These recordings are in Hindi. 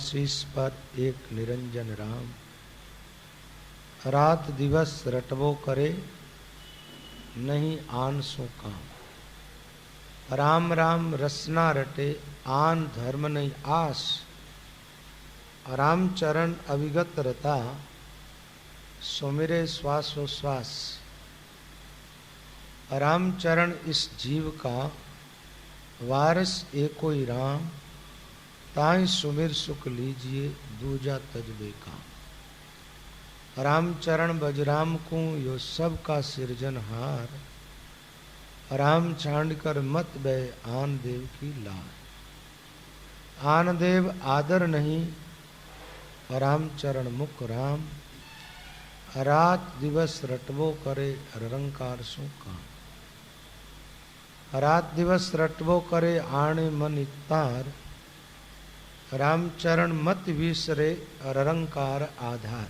शीश पर एक निरंजन राम। रात दिवस रटबो करे नहीं आन सो काम। राम राम रसना रटे आन धर्म नहीं आस। राम चरण अविगत रता सुमिरे श्वासोश्वास। राम चरण इस जीव का वारस एको ही राम। ताहि सुमिर सुख लीजिए दूजा तजबे काम। राम चरण बजराम को यो सब का सिरजनहार। राम छांड कर मत बय आन देव की लार। आन देव आदर नहीं राम चरण मुख राम। रात दिवस रटबो करे रंकार सो काम। रात दिवस रटबो करे आणे मन इतार। रामचरण मत विसरे रंकार आधार।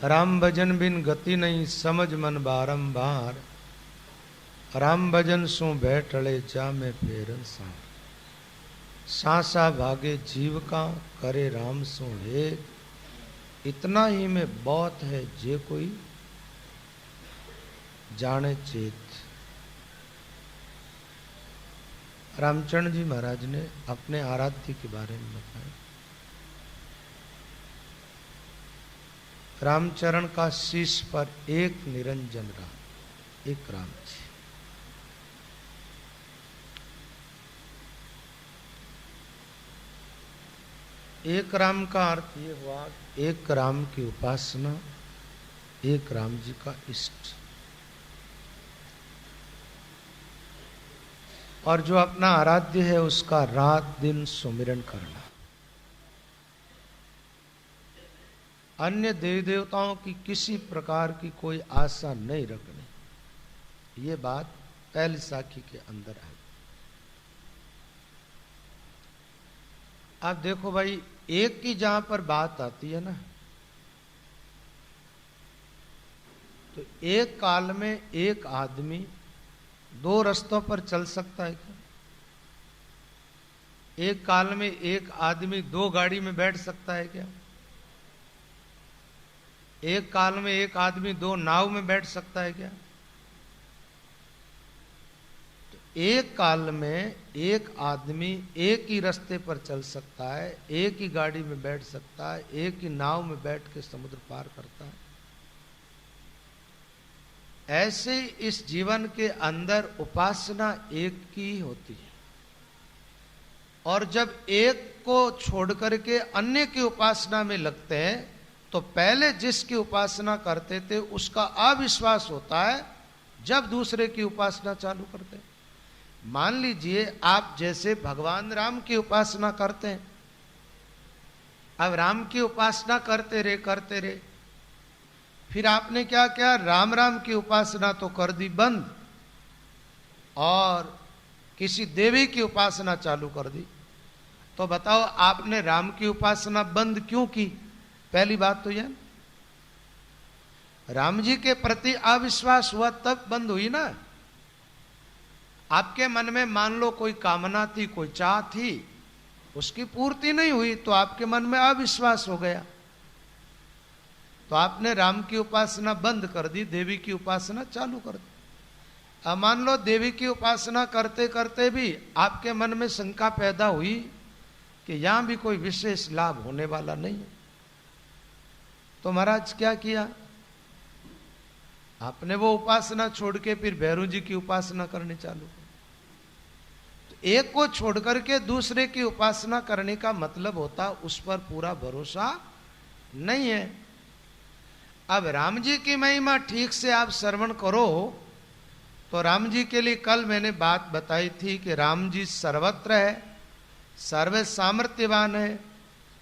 राम भजन बिन गति नहीं समझ मन बारंबार। राम भजन सो बैठले जा में फेरन सार। सांसा भागे जीव का करे राम सो हे। इतना ही में बहुत है जे कोई जाने चेत। रामचरण जी महाराज ने अपने आराध्य के बारे में बताया। रामचरण का शीश पर एक निरंजन राम, एक राम जी। एक राम का अर्थ ये हुआ, एक राम की उपासना, एक राम जी का इष्ट। और जो अपना आराध्य है उसका रात दिन सुमिरन करना। अन्य देवी देवताओं की किसी प्रकार की कोई आशा नहीं रखनी। ये बात पहली साखी के अंदर आई। आप देखो भाई, एक की जहां पर बात आती है ना, तो एक काल में एक आदमी दो रास्तों पर चल सकता है क्या? एक काल में एक आदमी दो गाड़ी में बैठ सकता है क्या? एक काल में एक आदमी दो नाव में बैठ सकता है क्या? तो एक काल में एक आदमी एक ही रास्ते पर चल सकता है, एक ही गाड़ी में बैठ सकता है, एक ही नाव में बैठ के समुद्र पार करता है। ऐसे इस जीवन के अंदर उपासना एक की होती है। और जब एक को छोड़ करके अन्य की उपासना में लगते हैं तो पहले जिसकी उपासना करते थे उसका अविश्वास होता है जब दूसरे की उपासना चालू करते हैं। मान लीजिए आप जैसे भगवान राम की उपासना करते हैं। अब राम की उपासना करते रहे, फिर आपने क्या किया? राम राम की उपासना तो कर दी बंद और किसी देवी की उपासना चालू कर दी। तो बताओ आपने राम की उपासना बंद क्यों की? पहली बात तो यह, राम जी के प्रति अविश्वास हुआ तब बंद हुई ना। आपके मन में मान लो कोई कामना थी, कोई चाह थी, उसकी पूर्ति नहीं हुई तो आपके मन में अविश्वास हो गया, तो आपने राम की उपासना बंद कर दी, देवी की उपासना चालू कर दी। अब मान लो देवी की उपासना करते करते भी आपके मन में शंका पैदा हुई कि यहां भी कोई विशेष लाभ होने वाला नहीं है, तो महाराज क्या किया? आपने वो उपासना छोड़ के फिर भैरव जी की उपासना करनी चालू कर। तो एक को छोड़ करके दूसरे की उपासना करने का मतलब होता उस पर पूरा भरोसा नहीं है। अब राम जी की महिमा ठीक से आप श्रवण करो तो राम जी के लिए कल मैंने बात बताई थी कि राम जी सर्वत्र है, सर्व सामर्थ्यवान है,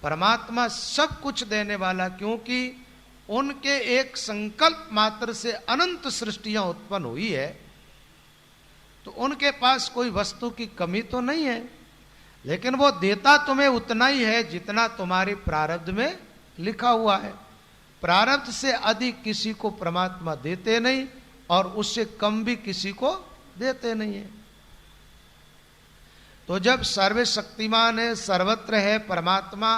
परमात्मा सब कुछ देने वाला, क्योंकि उनके एक संकल्प मात्र से अनंत सृष्टियां उत्पन्न हुई है, तो उनके पास कोई वस्तु की कमी तो नहीं है, लेकिन वो देता तुम्हें उतना ही है जितना तुम्हारे प्रारब्ध में लिखा हुआ है। प्रारब्ध से अधिक किसी को परमात्मा देते नहीं और उससे कम भी किसी को देते नहीं है। तो जब सर्वशक्तिमान है, सर्वत्र है परमात्मा,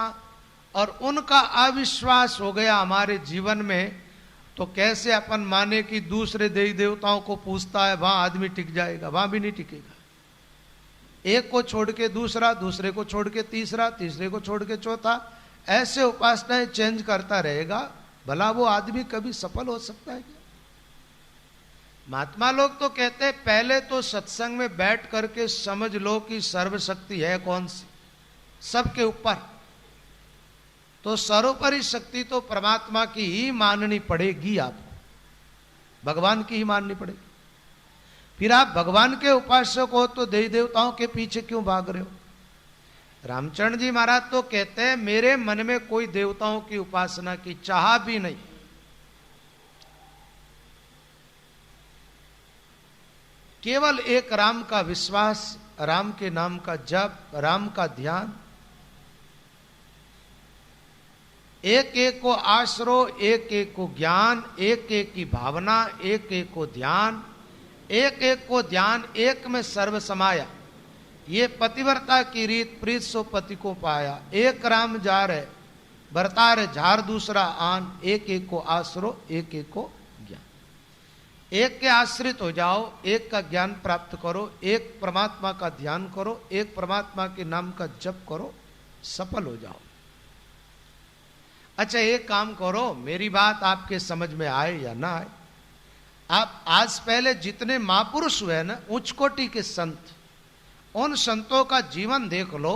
और उनका अविश्वास हो गया हमारे जीवन में, तो कैसे अपन माने कि दूसरे देवी देवताओं को पूछता है वहां आदमी टिक जाएगा? वहां भी नहीं टिकेगा। एक को छोड़ के दूसरा, दूसरे को छोड़ के तीसरा, तीसरे को छोड़ के चौथा, ऐसे उपासनाएं चेंज करता रहेगा, भला वो आदमी कभी सफल हो सकता है क्या? महात्मा लोग तो कहते हैं पहले तो सत्संग में बैठ करके समझ लो कि सर्वशक्ति है कौन सी, सबके ऊपर। तो सर्वोपरि शक्ति तो परमात्मा की ही माननी पड़ेगी, आपको भगवान की ही माननी पड़ेगी। फिर आप भगवान के उपासक हो तो देवी देवताओं के पीछे क्यों भाग रहे हो? रामचरण जी महाराज तो कहते हैं मेरे मन में कोई देवताओं की उपासना की चाह भी नहीं। केवल एक राम का विश्वास, राम के नाम का जप, राम का ध्यान, एक एक को आश्रो, एक एक को ज्ञान, एक एक की भावना, एक एक को ध्यान, एक एक को ध्यान, एक में सर्व समाया। ये पतिव्रता की रीत, प्रीत सो पति को पाया। एक राम जा रहे बरतार झार दूसरा आन, एक एक को आश्रो, एक एक को ज्ञान। एक के आश्रित हो जाओ, एक का ज्ञान प्राप्त करो, एक परमात्मा का ध्यान करो, एक परमात्मा के नाम का जप करो, सफल हो जाओ। अच्छा एक काम करो, मेरी बात आपके समझ में आए या ना आए, आप आज पहले जितने महापुरुष हुए ना, उच्च कोटि के संत, उन संतों का जीवन देख लो,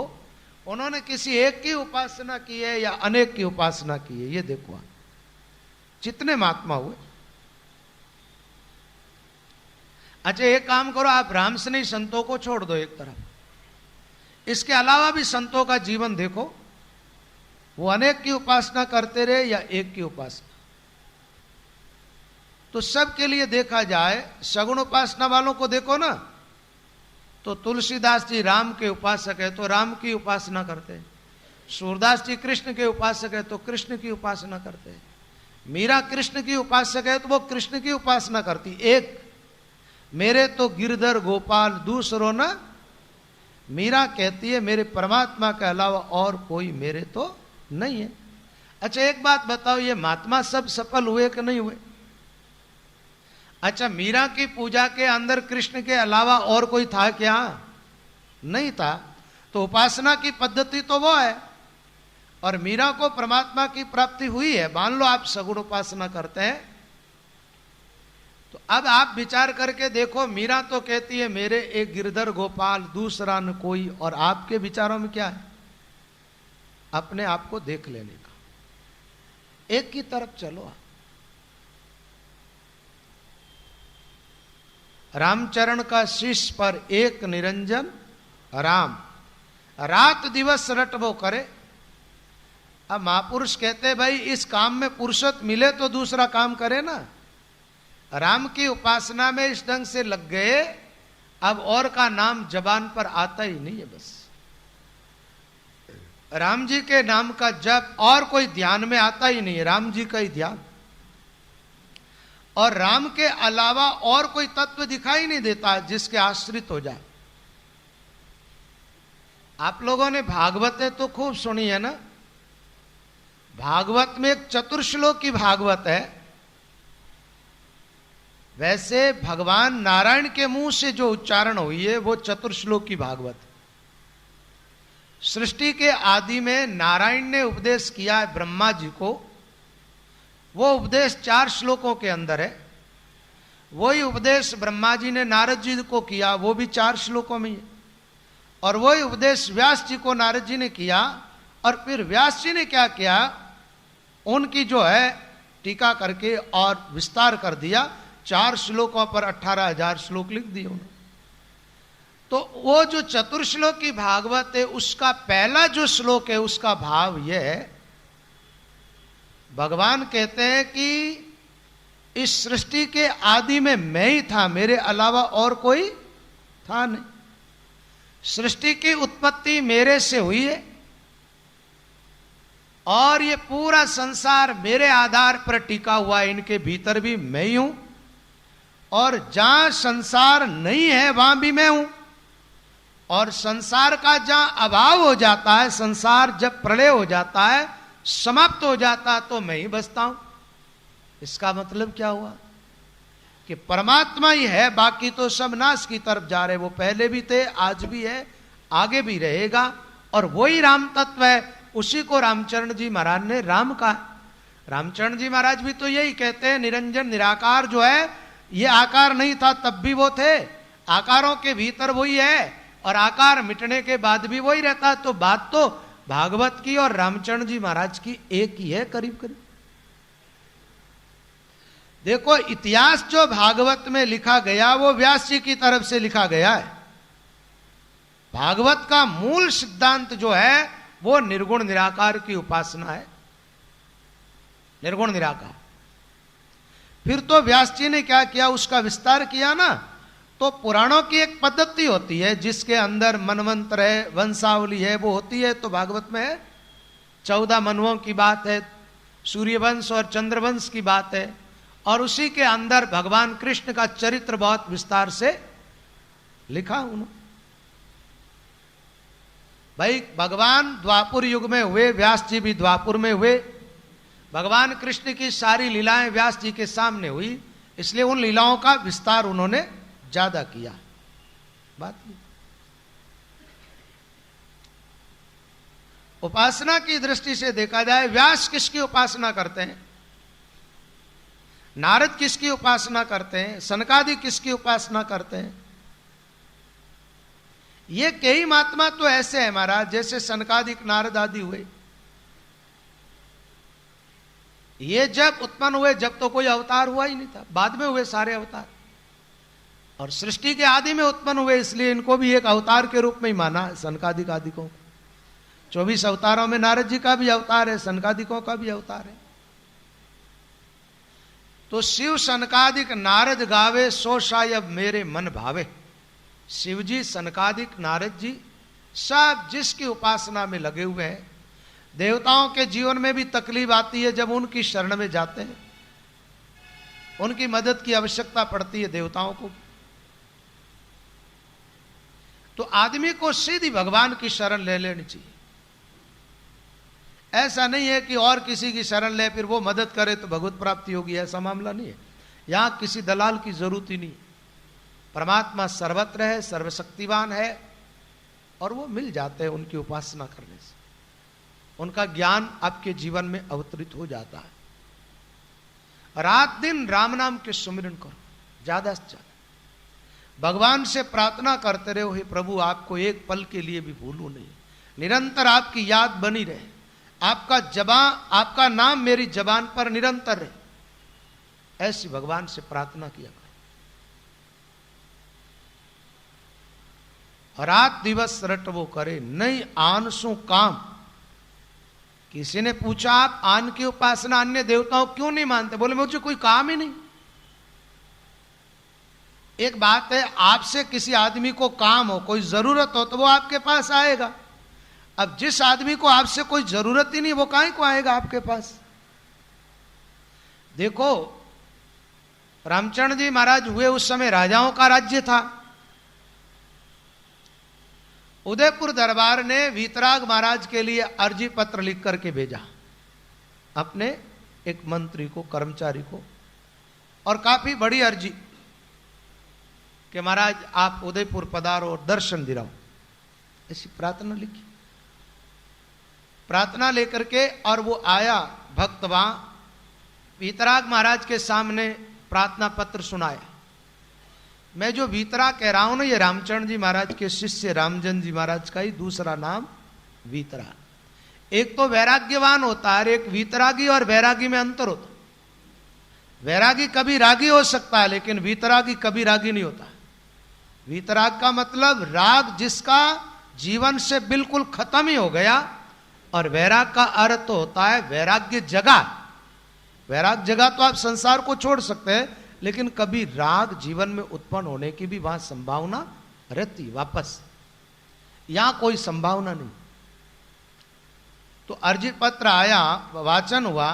उन्होंने किसी एक की उपासना की है या अनेक की उपासना की है? ये देखो आप जितने महात्मा हुए। अच्छा एक काम करो, आप राम से नहीं संतों को छोड़ दो एक तरफ, इसके अलावा भी संतों का जीवन देखो, वो अनेक की उपासना करते रहे या एक की उपासना। तो सबके लिए देखा जाए, सगुण उपासना वालों को देखो ना, तो तुलसीदास जी राम के उपासक है तो राम की उपासना करते हैं, सूरदास जी कृष्ण के उपासक है तो कृष्ण की उपासना करते हैं, मीरा कृष्ण की उपासक है तो वो कृष्ण की उपासना करती। एक मेरे तो गिरधर गोपाल दूसरों ना, मीरा कहती है मेरे परमात्मा के अलावा और कोई मेरे तो नहीं है। अच्छा एक बात बताओ, ये महात्मा सब सफल हुए कि नहीं हुए? अच्छा मीरा की पूजा के अंदर कृष्ण के अलावा और कोई था क्या? नहीं था। तो उपासना की पद्धति तो वो है, और मीरा को परमात्मा की प्राप्ति हुई है। मान लो आप सगुण उपासना करते हैं, तो अब आप विचार करके देखो, मीरा तो कहती है मेरे एक गिरधर गोपाल दूसरा न कोई, और आपके विचारों में क्या है? अपने आप को देख लेने का, एक की तरफ चलो। रामचरण का शीश पर एक निरंजन राम, रात दिवस रट वो करे। अब महापुरुष कहते भाई इस काम में फुर्सत मिले तो दूसरा काम करे ना। राम की उपासना में इस ढंग से लग गए, अब और का नाम जबान पर आता ही नहीं है। बस राम जी के नाम का जप और कोई ध्यान में आता ही नहीं है, राम जी का ही ध्यान, और राम के अलावा और कोई तत्व दिखाई नहीं देता जिसके आश्रित हो जाए। आप लोगों ने भागवत तो खूब सुनी है ना। भागवत में एक चतुर्श्लोक की भागवत है। वैसे भगवान नारायण के मुंह से जो उच्चारण हुई है वो चतुर्श्लोक की भागवत है। सृष्टि के आदि में नारायण ने उपदेश किया है ब्रह्मा जी को, वो उपदेश 4 श्लोकों के अंदर है। वही उपदेश ब्रह्मा जी ने नारद जी को किया, वो भी 4 श्लोकों में है। और वही उपदेश व्यास जी को नारद जी ने किया, और फिर व्यास जी ने क्या किया, उनकी जो है टीका करके और विस्तार कर दिया। 4 श्लोकों पर 18,000 श्लोक लिख दिए उन्होंने। तो वो जो चतुर्श्लोक की भागवत है, उसका पहला जो श्लोक है उसका भाव यह है, भगवान कहते हैं कि इस सृष्टि के आदि में मैं ही था, मेरे अलावा और कोई था नहीं। सृष्टि की उत्पत्ति मेरे से हुई है, और ये पूरा संसार मेरे आधार पर टिका हुआ है, इनके भीतर भी मैं ही हूं, और जहां संसार नहीं है वहां भी मैं हूं, और संसार का जहां अभाव हो जाता है, संसार जब प्रलय हो जाता है, समाप्त हो जाता है, तो मैं ही बचता हूं। इसका मतलब क्या हुआ कि परमात्मा ही है, बाकी तो सब नाश की तरफ जा रहे। वो पहले भी थे, आज भी है, आगे भी रहेगा, और वही राम तत्व है। उसी को रामचरण जी महाराज ने राम कहा। रामचरण जी महाराज भी तो यही कहते हैं, निरंजन निराकार जो है, ये आकार नहीं था तब भी वो थे, आकारों के भीतर वही है, और आकार मिटने के बाद भी वही रहता है। तो बात तो भागवत की और रामचरण जी महाराज की एक ही है, करीब करीब। देखो, इतिहास जो भागवत में लिखा गया वो व्यास जी की तरफ से लिखा गया है। भागवत का मूल सिद्धांत जो है वो निर्गुण निराकार की उपासना है, निर्गुण निराकार। फिर तो व्यास जी ने क्या किया, उसका विस्तार किया ना। तो पुराणों की एक पद्धति होती है जिसके अंदर मनवंतर है, वंशावली है, वो होती है। तो भागवत में है 14 मनुओं की बात है, सूर्यवंश और चंद्रवंश की बात है, और उसी के अंदर भगवान कृष्ण का चरित्र बहुत विस्तार से लिखा उन्होंने। भाई, भगवान द्वापुर युग में हुए, व्यास जी भी द्वापुर में हुए। भगवान कृष्ण की सारी लीलाएं व्यास जी के सामने हुई, इसलिए उन लीलाओं का विस्तार उन्होंने ज्यादा किया। बात नहीं। उपासना की दृष्टि से देखा जाए, व्यास किसकी उपासना करते हैं, नारद किसकी उपासना करते हैं, सनकादि किसकी उपासना करते हैं। ये कई महात्मा तो ऐसे हैं महाराज, जैसे सनकादिक नारद आदि हुए, ये जब उत्पन्न हुए, जब तो कोई अवतार हुआ ही नहीं था, बाद में हुए सारे अवतार, और सृष्टि के आदि में उत्पन्न हुए, इसलिए इनको भी एक अवतार के रूप में ही माना है। सनकादिक आदिकों 24 अवतारों में नारद जी का भी अवतार है, सनकादिकों का भी अवतार है। तो शिव सनकादिक नारद गावे, सो शायब मेरे मन भावे। शिव जी, सनकादिक, नारद जी सब जिसकी उपासना में लगे हुए हैं। देवताओं के जीवन में भी तकलीफ आती है जब उनकी शरण में जाते हैं, उनकी मदद की आवश्यकता पड़ती है देवताओं को। तो आदमी को सीधी भगवान की शरण ले लेनी चाहिए। ऐसा नहीं है कि और किसी की शरण ले फिर वो मदद करे तो भगवत प्राप्ति होगी, ऐसा मामला नहीं है। यहां किसी दलाल की जरूरत ही नहीं। परमात्मा सर्वत्र है, सर्वशक्तिवान है, और वो मिल जाते हैं उनकी उपासना करने से। उनका ज्ञान आपके जीवन में अवतरित हो जाता है। रात दिन राम नाम के सुमिरन करो, ज्यादा से ज्यादा भगवान से प्रार्थना करते रहो, हे प्रभु आपको एक पल के लिए भी भूलूं नहीं, निरंतर आपकी याद बनी रहे, आपका नाम मेरी जबान पर निरंतर रहे। ऐसी भगवान से प्रार्थना किया करो। रात दिवस रटवो करे, नहीं आनसु काम। किसी ने पूछा, आप आन की उपासना अन्य देवताओं क्यों नहीं मानते? बोले मुझे कोई काम ही नहीं। एक बात है, आपसे किसी आदमी को काम हो, कोई जरूरत हो, तो वो आपके पास आएगा। अब जिस आदमी को आपसे कोई जरूरत ही नहीं, वो काहे को आएगा आपके पास? देखो, रामचरण जी महाराज हुए, उस समय राजाओं का राज्य था। उदयपुर दरबार ने वीतराग महाराज के लिए अर्जी पत्र लिख करके भेजा अपने एक मंत्री को, कर्मचारी को, और काफी बड़ी अर्जी कि महाराज आप उदयपुर पधारो और दर्शन दिलाओ, ऐसी प्रार्थना लिखी। प्रार्थना लेकर के और वो आया भक्त, वहां वीतराग महाराज के सामने प्रार्थना पत्र सुनाया। मैं जो वीतराग कह रहा हूं ना, ये रामचरण जी महाराज के शिष्य रामजन जी महाराज का ही दूसरा नाम वीतराग। एक तो वैराग्यवान होता है, एक वीतरागी, और वैरागी में अंतर होता है। वैरागी कभी रागी हो सकता है, लेकिन वीतरागी कभी रागी नहीं होता। वीतराग का मतलब राग जिसका जीवन से बिल्कुल खत्म ही हो गया, और वैराग का अर्थ होता है वैराग्य जगा। वैराग जगा तो आप संसार को छोड़ सकते हैं, लेकिन कभी राग जीवन में उत्पन्न होने की भी वहां संभावना रहती। वापस यहां कोई संभावना नहीं। तो अर्जी पत्र आया, वाचन हुआ,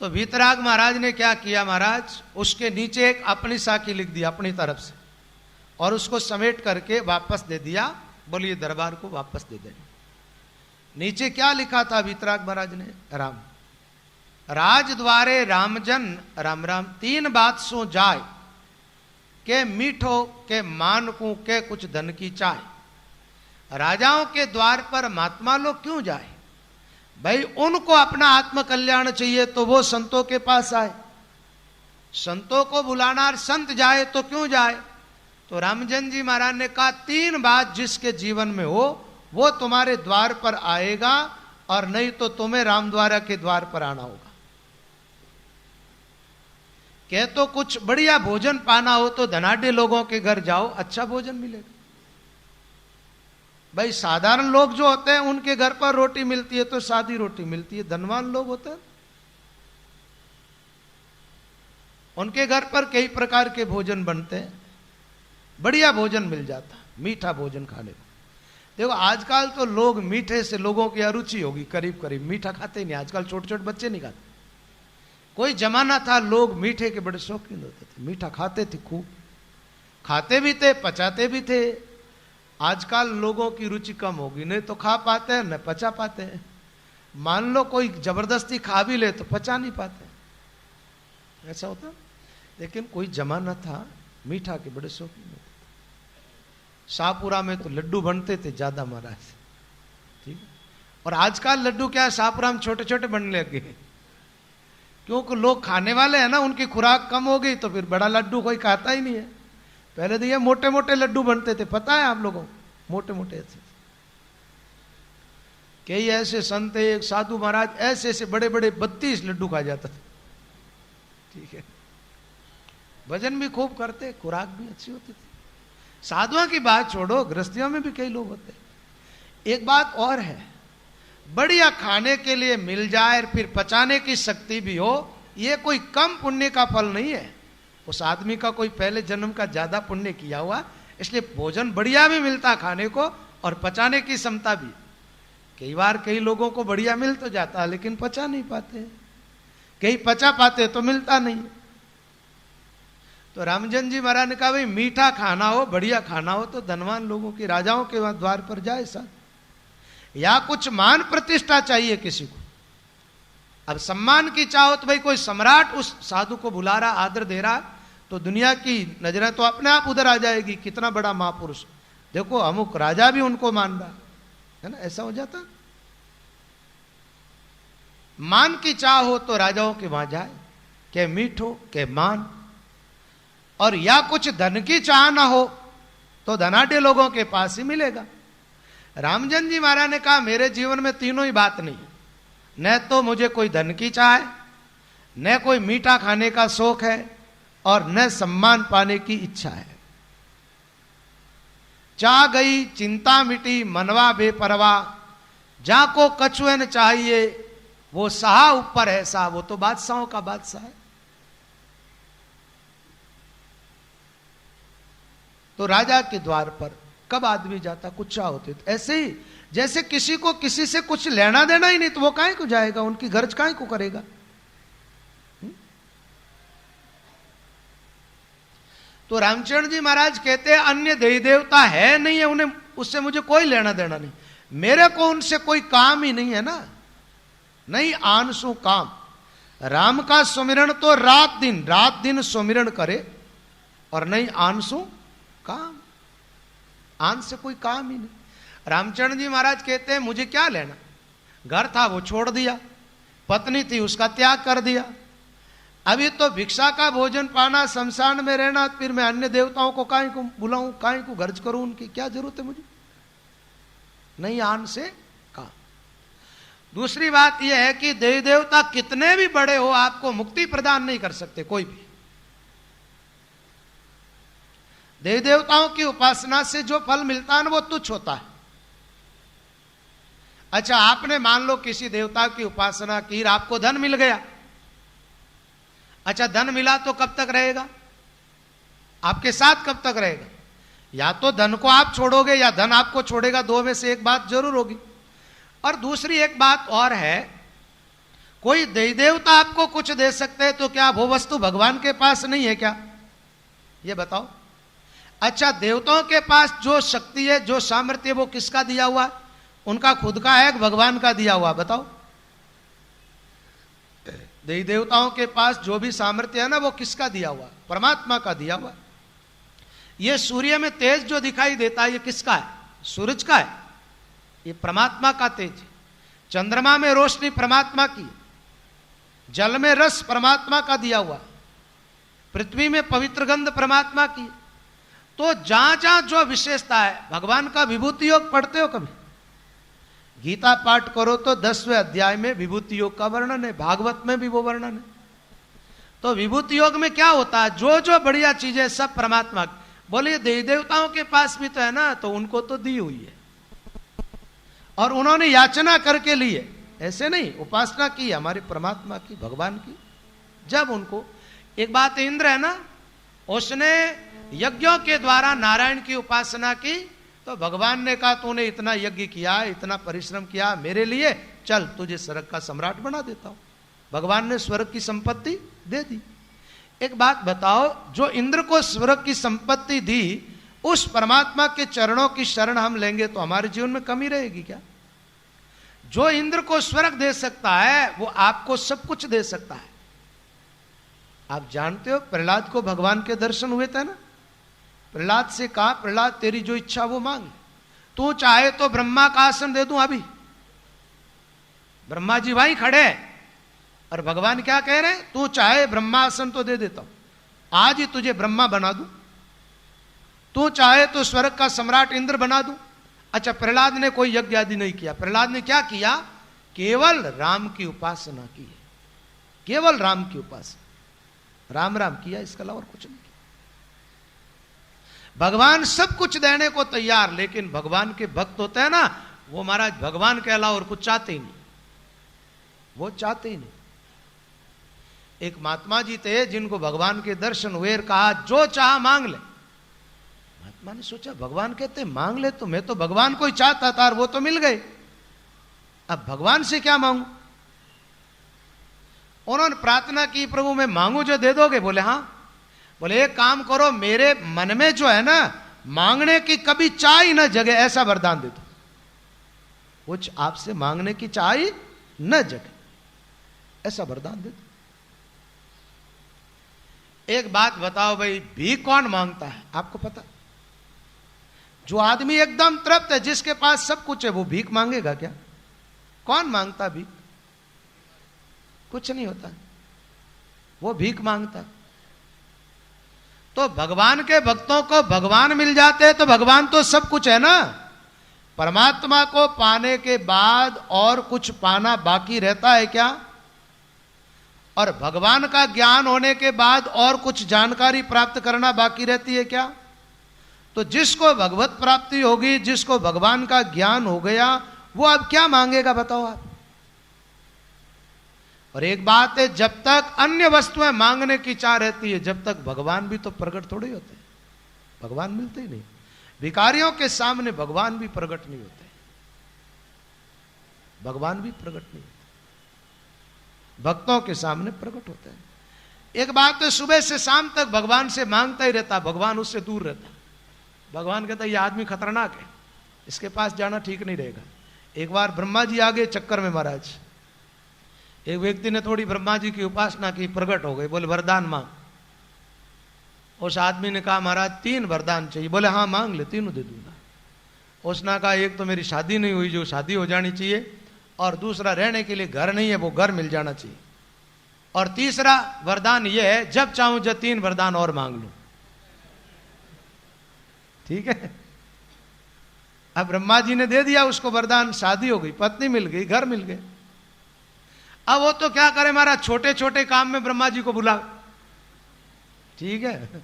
तो वीतराग महाराज ने क्या किया, महाराज उसके नीचे एक अपनी साखी लिख दी अपनी तरफ से, और उसको समेट करके वापस दे दिया, बोलिए दरबार को वापस दे दें। नीचे क्या लिखा था वीतराग महाराज ने? राम राज द्वारे रामजन राम राम, तीन बात सो जाए के मीठो के मान को के कुछ धन की चाय। राजाओं के द्वार पर महात्मा लोग क्यों जाए? भाई उनको अपना आत्म कल्याण चाहिए तो वो संतों के पास आए, संतों को बुलाना, संत जाए तो क्यों जाए? तो रामजन जी महाराज ने कहा तीन बात जिसके जीवन में हो वो तुम्हारे द्वार पर आएगा, और नहीं तो तुम्हें रामद्वारा के द्वार पर आना होगा। कह तो कुछ बढ़िया भोजन पाना हो तो धनाढ्य लोगों के घर जाओ, अच्छा भोजन मिलेगा। भाई साधारण लोग जो होते हैं उनके घर पर रोटी मिलती है तो सादी रोटी मिलती है, धनवान लोग होते हैं उनके घर पर कई प्रकार के भोजन बनते हैं, बढ़िया भोजन मिल जाता, मीठा भोजन खाने को। देखो आजकल तो लोग मीठे से लोगों की अरुचि होगी, करीब करीब मीठा खाते ही नहीं आजकल, छोटे छोटे बच्चे नहीं खाते। कोई जमाना था लोग मीठे के बड़े शौकीन होते थे, मीठा खाते थे, खूब खाते भी थे, पचाते भी थे। आजकल लोगों की रुचि कम होगी, नहीं तो खा पाते हैं न पचा पाते हैं। मान लो कोई जबरदस्ती खा भी ले तो पचा नहीं पाते, ऐसा होता। लेकिन कोई जमाना था मीठा के बड़े शौकीन होते थे। शाहपुरा में तो लड्डू बनते थे ज्यादा महाराज, ठीक है। और आजकल लड्डू क्या शाहपुरा में छोटे छोटे बनने लगे, क्योंकि लोग खाने वाले हैं ना, उनकी खुराक कम हो गई तो फिर बड़ा लड्डू कोई खाता ही नहीं है। पहले तो ये मोटे मोटे लड्डू बनते थे, पता है आप लोगों, मोटे मोटे ऐसे। कई ऐसे संत, एक साधु महाराज ऐसे ऐसे बड़े बड़े 32 लड्डू खा जाता था, ठीक है। भजन भी खूब करते, खुराक भी अच्छी होती थी। साधुओं की बात छोड़ो, गृहस्थियों में भी कई लोग होते। एक बात और है, बढ़िया खाने के लिए मिल जाए फिर पचाने की शक्ति भी हो, यह कोई कम पुण्य का फल नहीं है। उस आदमी का कोई पहले जन्म का ज्यादा पुण्य किया हुआ, इसलिए भोजन बढ़िया भी मिलता खाने को और पचाने की क्षमता भी। कई बार कई लोगों को बढ़िया मिल तो जाता लेकिन पचा नहीं पाते, कई पचा पाते तो मिलता नहीं। तो रामजन जी महाराज ने कहा भाई मीठा खाना हो, बढ़िया खाना हो तो धनवान लोगों के, राजाओं के द्वार पर जाए साथ। या कुछ मान प्रतिष्ठा चाहिए किसी को, अब सम्मान की चाहो तो भाई कोई सम्राट उस साधु को बुला रहा, आदर दे रहा, तो दुनिया की नजरें तो अपने आप उधर आ जाएगी, कितना बड़ा महापुरुष, देखो अमुक राजा भी उनको मान रहा है ना, ऐसा हो जाता। मान की चाह हो तो राजाओं के वहां जाए, के मीठो के मान। और या कुछ धन की चाह ना हो तो धनाढ्य लोगों के पास ही मिलेगा। रामजन जी महाराज ने कहा मेरे जीवन में तीनों ही बात नहीं, न तो मुझे कोई धन की चाह है, न कोई मीठा खाने का शौक है, और न सम्मान पाने की इच्छा है। चाह गई चिंता मिटी मनवा बेपरवाह, जाको कछुए न चाहिए वो साहा ऊपर है सा, वो तो बादशाहों का बादशाह है। तो राजा के द्वार पर कब आदमी जाता, कुछ चाह होती तो ऐसे ही जैसे किसी को किसी से कुछ लेना देना ही नहीं तो वो काहे को जाएगा, उनकी गर्ज काहे को करेगा। तो रामचरण जी महाराज कहते हैं अन्य देवी देवता है नहीं है, उन्हें उससे मुझे कोई लेना देना नहीं, मेरे को उनसे कोई काम ही नहीं है ना। नहीं आनसु काम, राम का सुमिरन तो रात दिन सुमिरन करे, और नहीं आनसु काम, आन से कोई काम ही नहीं। रामचरण जी महाराज कहते हैं मुझे क्या लेना, घर था वो छोड़ दिया, पत्नी थी उसका त्याग कर दिया, अभी तो भिक्षा का भोजन पाना, शमशान में रहना, फिर मैं अन्य देवताओं को काहे को बुलाऊं, काहे को गर्ज करूं, उनकी क्या जरूरत है मुझे। नहीं आन से काम। दूसरी बात यह है कि देवी देवता कितने भी बड़े हो आपको मुक्ति प्रदान नहीं कर सकते कोई भी। देवी देवताओं की उपासना से जो फल मिलता है ना वो तुच्छ होता है। अच्छा आपने मान लो किसी देवता की उपासना की, आपको धन मिल गया, अच्छा धन मिला तो कब तक रहेगा, आपके साथ कब तक रहेगा। या तो धन को आप छोड़ोगे या धन आपको छोड़ेगा, दो में से एक बात जरूर होगी। और दूसरी एक बात और है, कोई देवी देवता आपको कुछ दे सकते हैं तो क्या वो वस्तु भगवान के पास नहीं है क्या, ये बताओ। अच्छा, देवताओं के पास जो शक्ति है, जो सामर्थ्य है, वो किसका दिया हुआ? उनका खुद का है, भगवान का दिया हुआ? बताओ। देवी देवताओं के पास जो भी सामर्थ्य है ना, वो किसका दिया हुआ? परमात्मा का दिया हुआ। ये सूर्य में तेज जो दिखाई देता है, ये किसका है? सूरज का है। ये परमात्मा का तेज है। चंद्रमा में रोशनी परमात्मा की, जल में रस परमात्मा का दिया हुआ, पृथ्वी में पवित्र गंध परमात्मा की। तो जहां जहां जो विशेषता है, भगवान का विभूति योग पढ़ते हो कभी? गीता पाठ करो तो 10वें अध्याय में विभूति योग का वर्णन है, भागवत में भी वो वर्णन है। तो विभूति योग में क्या होता है? जो जो बढ़िया चीजें सब परमात्मा की। बोलिए देवी देवताओं के पास भी तो है ना, तो उनको तो दी हुई है, और उन्होंने याचना करके ली है, ऐसे नहीं, उपासना की हमारे परमात्मा की, भगवान की। जब उनको एक बात, इंद्र है ना, उसने यज्ञों के द्वारा नारायण की उपासना की, तो भगवान ने कहा तूने इतना यज्ञ किया, इतना परिश्रम किया मेरे लिए, चल तुझे स्वर्ग का सम्राट बना देता हूं। भगवान ने स्वर्ग की संपत्ति दे दी। एक बात बताओ, जो इंद्र को स्वर्ग की संपत्ति दी, उस परमात्मा के चरणों की शरण हम लेंगे तो हमारे जीवन में कमी रहेगी क्या? जो इंद्र को स्वर्ग दे सकता है, वो आपको सब कुछ दे सकता है। आप जानते हो, प्रहलाद को भगवान के दर्शन हुए थे ना। प्रहलाद से कहा, प्रहलाद तेरी जो इच्छा वो मांग, तू चाहे तो ब्रह्मा का आसन दे दूं अभी। ब्रह्मा जी वहीं खड़े हैं, और भगवान क्या कह रहे हैं? तू चाहे ब्रह्मा आसन तो दे देता हूं, आज ही तुझे ब्रह्मा बना दूं, तू चाहे तो स्वर्ग का सम्राट इंद्र बना दूं। अच्छा, प्रहलाद ने कोई यज्ञ आदि नहीं किया। प्रहलाद ने क्या किया? केवल राम की उपासना की है, केवल राम की उपासना, राम राम किया, इसके अलावा और कुछ नहीं किया। भगवान सब कुछ देने को तैयार, लेकिन भगवान के भक्त होते हैं ना, वो महाराज भगवान के अलावा और कुछ चाहते ही नहीं, वो चाहते ही नहीं। एक महात्मा जी थे जिनको भगवान के दर्शन हुए, कहा जो चाह मांग ले। महात्मा ने सोचा, भगवान कहते मांग ले, तो मैं तो भगवान को ही चाहता था और वो तो मिल गए, अब भगवान से क्या मांगू? उन्होंने प्रार्थना की, प्रभु मैं मांगू जो दे दोगे? बोले हाँ। बोले एक काम करो, मेरे मन में जो है ना, मांगने की कभी चाह ही न जगे, ऐसा वरदान दे दो। कुछ आपसे मांगने की चाह ही न जगे, ऐसा वरदान दे दो। एक बात बताओ भाई, भीख कौन मांगता है? आपको पता? जो आदमी एकदम तृप्त है, जिसके पास सब कुछ है, वो भीख मांगेगा क्या? कौन मांगता भीख? कुछ नहीं होता, वो भीख मांगता। तो भगवान के भक्तों को भगवान मिल जाते हैं, तो भगवान तो सब कुछ है ना। परमात्मा को पाने के बाद और कुछ पाना बाकी रहता है क्या? और भगवान का ज्ञान होने के बाद और कुछ जानकारी प्राप्त करना बाकी रहती है क्या? तो जिसको भगवत प्राप्ति होगी, जिसको भगवान का ज्ञान हो गया, वो अब क्या मांगेगा बताओ आप? और एक बात है, जब तक अन्य वस्तुएं मांगने की चाह रहती है, जब तक भगवान भी तो प्रकट थोड़े होते हैं, भगवान मिलते ही नहीं। भिखारियों के सामने भगवान भी प्रकट नहीं होते, भगवान भी प्रकट नहीं होते, भक्तों के सामने प्रकट होते हैं। एक बात तो, सुबह से शाम तक भगवान से मांगता ही रहता, भगवान उससे दूर रहता। भगवान कहता ये आदमी खतरनाक है, इसके पास जाना ठीक नहीं रहेगा। एक बार ब्रह्मा जी आ गए चक्कर में महाराज। एक व्यक्ति ने थोड़ी ब्रह्मा जी की उपासना की, प्रकट हो गए, बोले वरदान मांग। उस आदमी ने कहा महाराज 3 वरदान चाहिए। बोले हाँ मांग ले, तीनों दे दूंगा। उसने कहा एक तो मेरी शादी नहीं हुई, जो शादी हो जानी चाहिए, और दूसरा रहने के लिए घर नहीं है, वो घर मिल जाना चाहिए, और तीसरा वरदान ये है जब चाहूं जब 3 वरदान और मांग लूं। ठीक है, अब ब्रह्मा जी ने दे दिया उसको वरदान, शादी हो गई, पत्नी मिल गई, घर मिल गए। अब वो तो क्या करे महाराज, छोटे छोटे काम में ब्रह्मा जी को बुला, ठीक है,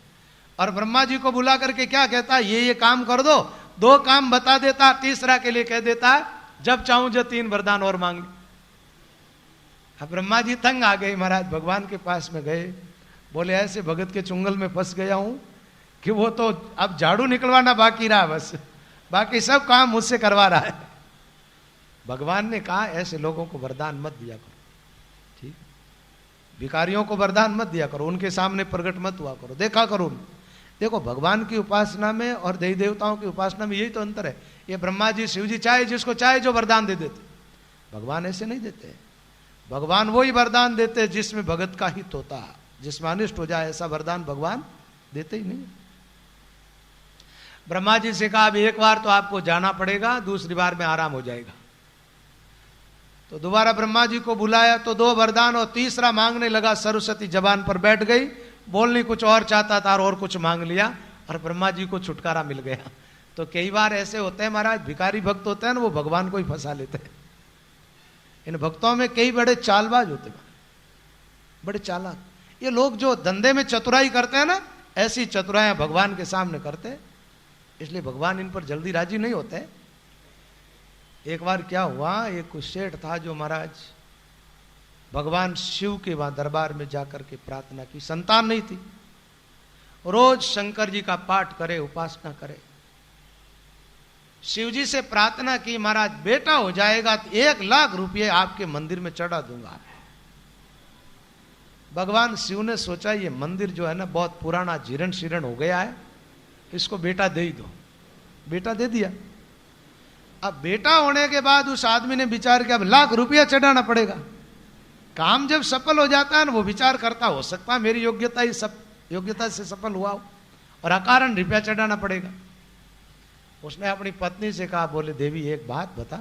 और ब्रह्मा जी को बुला करके क्या कहता है, ये काम कर दो, 2 काम बता देता, तीसरा के लिए कह देता है जब चाहूं जब 3 वरदान और मांग ली। अब ब्रह्मा जी तंग आ गए महाराज, भगवान के पास में गए, बोले ऐसे भगत के चुंगल में फंस गया हूं कि वो तो अब झाड़ू निकलवाना बाकी रहा, बस बाकी सब काम मुझसे करवा रहा है। भगवान ने कहा ऐसे लोगों को वरदान मत दिया करो, भिखारियों को वरदान मत दिया करो, उनके सामने प्रकट मत हुआ करो, देखा करो। देखो भगवान की उपासना में और देवी देवताओं की उपासना में यही तो अंतर है। ये ब्रह्मा जी शिव जी चाहे जिसको चाहे जो वरदान दे देते, भगवान ऐसे नहीं देते। भगवान वही वरदान देते जिसमें भगत का हित होता, जिसमें अनिष्ट हो जाए ऐसा वरदान भगवान देते ही नहीं। ब्रह्मा जी से कहा, अब एक बार तो आपको जाना पड़ेगा, दूसरी बार में आराम हो जाएगा। तो दोबारा ब्रह्मा जी को बुलाया तो 2 वरदान और तीसरा मांगने लगा, सरस्वती जबान पर बैठ गई, बोलनी कुछ और चाहता था और कुछ मांग लिया और ब्रह्मा जी को छुटकारा मिल गया। तो कई बार ऐसे होते हैं महाराज, भिखारी भक्त होते हैं ना, वो भगवान को ही फंसा लेते हैं। इन भक्तों में कई बड़े चालबाज होते हैं, बड़े चालाक। ये लोग जो धंधे में चतुराई करते हैं ना, ऐसी चतुराइयां भगवान के सामने करते हैं, इसलिए भगवान इन पर जल्दी राजी नहीं होते। एक बार क्या हुआ, एक सेठ था जो महाराज भगवान शिव के वहां दरबार में जाकर के प्रार्थना की, संतान नहीं थी, रोज शंकर जी का पाठ करे, उपासना करे, शिव जी से प्रार्थना की, महाराज बेटा हो जाएगा तो 1 लाख रुपये आपके मंदिर में चढ़ा दूंगा। भगवान शिव ने सोचा ये मंदिर जो है ना बहुत पुराना जीर्ण शीर्ण हो गया है, इसको बेटा दे ही दो। बेटा दे दिया। अब बेटा होने के बाद उस आदमी ने विचार किया अब 1 लाख रुपया चढ़ाना पड़ेगा। काम जब सफल हो जाता है ना, वो विचार करता हो सकता है मेरी योग्यता से सफल हुआ हो और अकारण रुपया चढ़ाना पड़ेगा। उसने अपनी पत्नी से कहा, बोले देवी एक बात बता,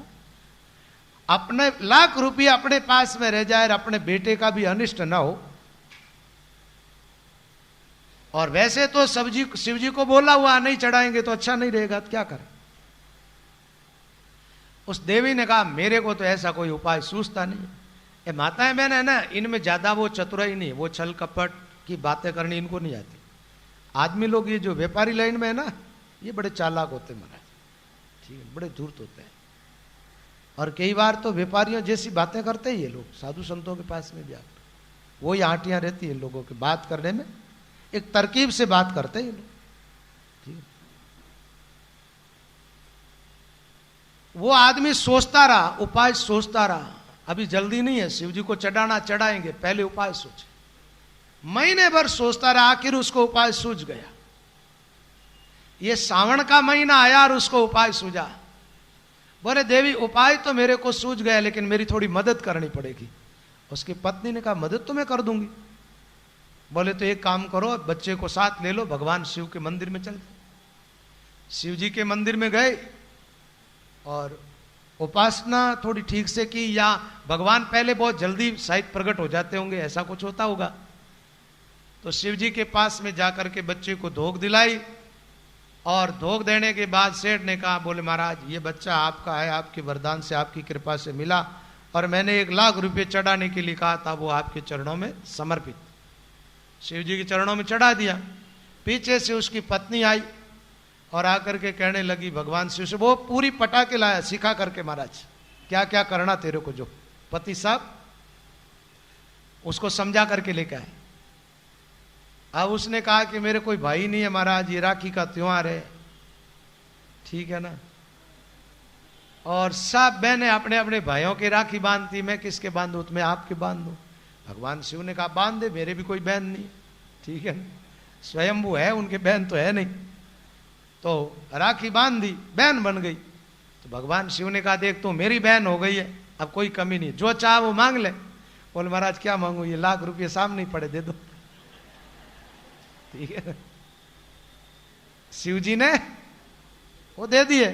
अपने 1 लाख रुपया अपने पास में रह जाए और अपने बेटे का भी अनिष्ट ना हो, और वैसे तो शिव जी को बोला हुआ नहीं चढ़ाएंगे तो अच्छा नहीं रहेगा, तो क्या करें। उस देवी ने कहा मेरे को तो ऐसा कोई उपाय सूझता नहीं। ये माताएं बहन है ना, इनमें ज्यादा वो चतुराई नहीं, वो छल कपट की बातें करनी इनको नहीं आती। आदमी लोग ये जो व्यापारी लाइन में है ना, ये बड़े चालाक होते हैं महाराज, ठीक है, बड़े धूर्त होते हैं। और कई बार तो व्यापारियों जैसी बातें करते हैं ये लोग, साधु संतों के पास में भी आकर वही आंटियां रहती है लोगों की बात करने में, एक तरकीब से बात करते हैं ये लोग, ठीक है। वो आदमी सोचता रहा, उपाय सोचता रहा, अभी जल्दी नहीं है, शिव जी को चढ़ाएंगे, पहले उपाय सोचे। महीने भर सोचता रहा, आखिर उसको उपाय सूझ गया। ये सावन का महीना आया और उसको उपाय सूझा। बोले देवी उपाय तो मेरे को सूझ गया, लेकिन मेरी थोड़ी मदद करनी पड़ेगी। उसकी पत्नी ने कहा मदद तो मैं कर दूंगी। बोले तो एक काम करो, बच्चे को साथ ले लो, भगवान शिव के मंदिर में चलते। शिव जी के मंदिर में गए और उपासना थोड़ी ठीक से की, या भगवान पहले बहुत जल्दी शायद प्रकट हो जाते होंगे, ऐसा कुछ होता होगा। तो शिव जी के पास में जाकर के बच्चे को धोख दिलाई, और धोख देने के बाद सेठ ने कहा, बोले महाराज ये बच्चा आपका है, आपके वरदान से आपकी कृपा से मिला, और मैंने 1 लाख रुपये चढ़ाने के लिए कहा था, वो आपके चरणों में समर्पित। शिव जी के चरणों में चढ़ा दिया। पीछे से उसकी पत्नी आई और आकर के कहने लगी भगवान शिव से, वो पूरी पटा के लाया सिखा करके, महाराज क्या क्या करना तेरे को, जो पति साहब उसको समझा करके लेके आए। अब उसने कहा कि मेरे कोई भाई नहीं है महाराज, ये राखी का त्योहार है, ठीक है ना, और सब बहनें अपने अपने भाइयों के राखी बांधती, मैं किसके बांधूं, तो मैं आपके बांध दूं। भगवान शिव ने कहा बांध दे, मेरे भी कोई बहन नहीं, ठीक है, स्वयंभू है, उनके बहन तो है नहीं। तो राखी बांध दी, बहन बन गई। तो भगवान शिव ने कहा देख तू मेरी बहन हो गई है, अब कोई कमी नहीं, जो चाह वो मांग ले। बोले महाराज क्या मांगू, ये 1 लाख रुपये सामने पड़े, दे दो, ठीक है। शिव जी ने वो दे दिए।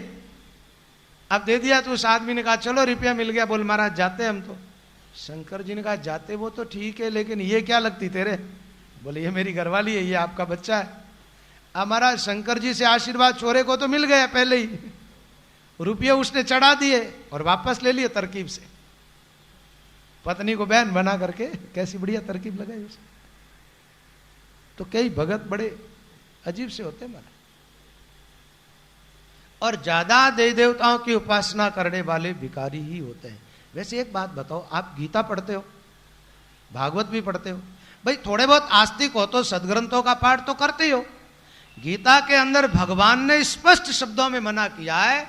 अब दे दिया तो उस आदमी ने कहा चलो रुपया मिल गया, बोल महाराज जाते हम तो। शंकर जी ने कहा जाते वो तो ठीक है, लेकिन ये क्या लगती तेरे। बोले ये मेरी घरवाली है, ये आपका बच्चा है। अब महाराज शंकर जी से आशीर्वाद चोरे को तो मिल गया पहले ही, रुपये उसने चढ़ा दिए और वापस ले लिए तरकीब से, पत्नी को बहन बना करके। कैसी बढ़िया तरकीब लगाई उसने। तो कई भगत बड़े अजीब से होते हैं महाराज। और ज्यादा देवी देवताओं की उपासना करने वाले भिखारी ही होते हैं। वैसे एक बात बताओ, आप गीता पढ़ते हो, भागवत भी पढ़ते हो, भाई थोड़े बहुत आस्तिक हो तो सदग्रंथों का पाठ तो करते हो। गीता के अंदर भगवान ने स्पष्ट शब्दों में मना किया है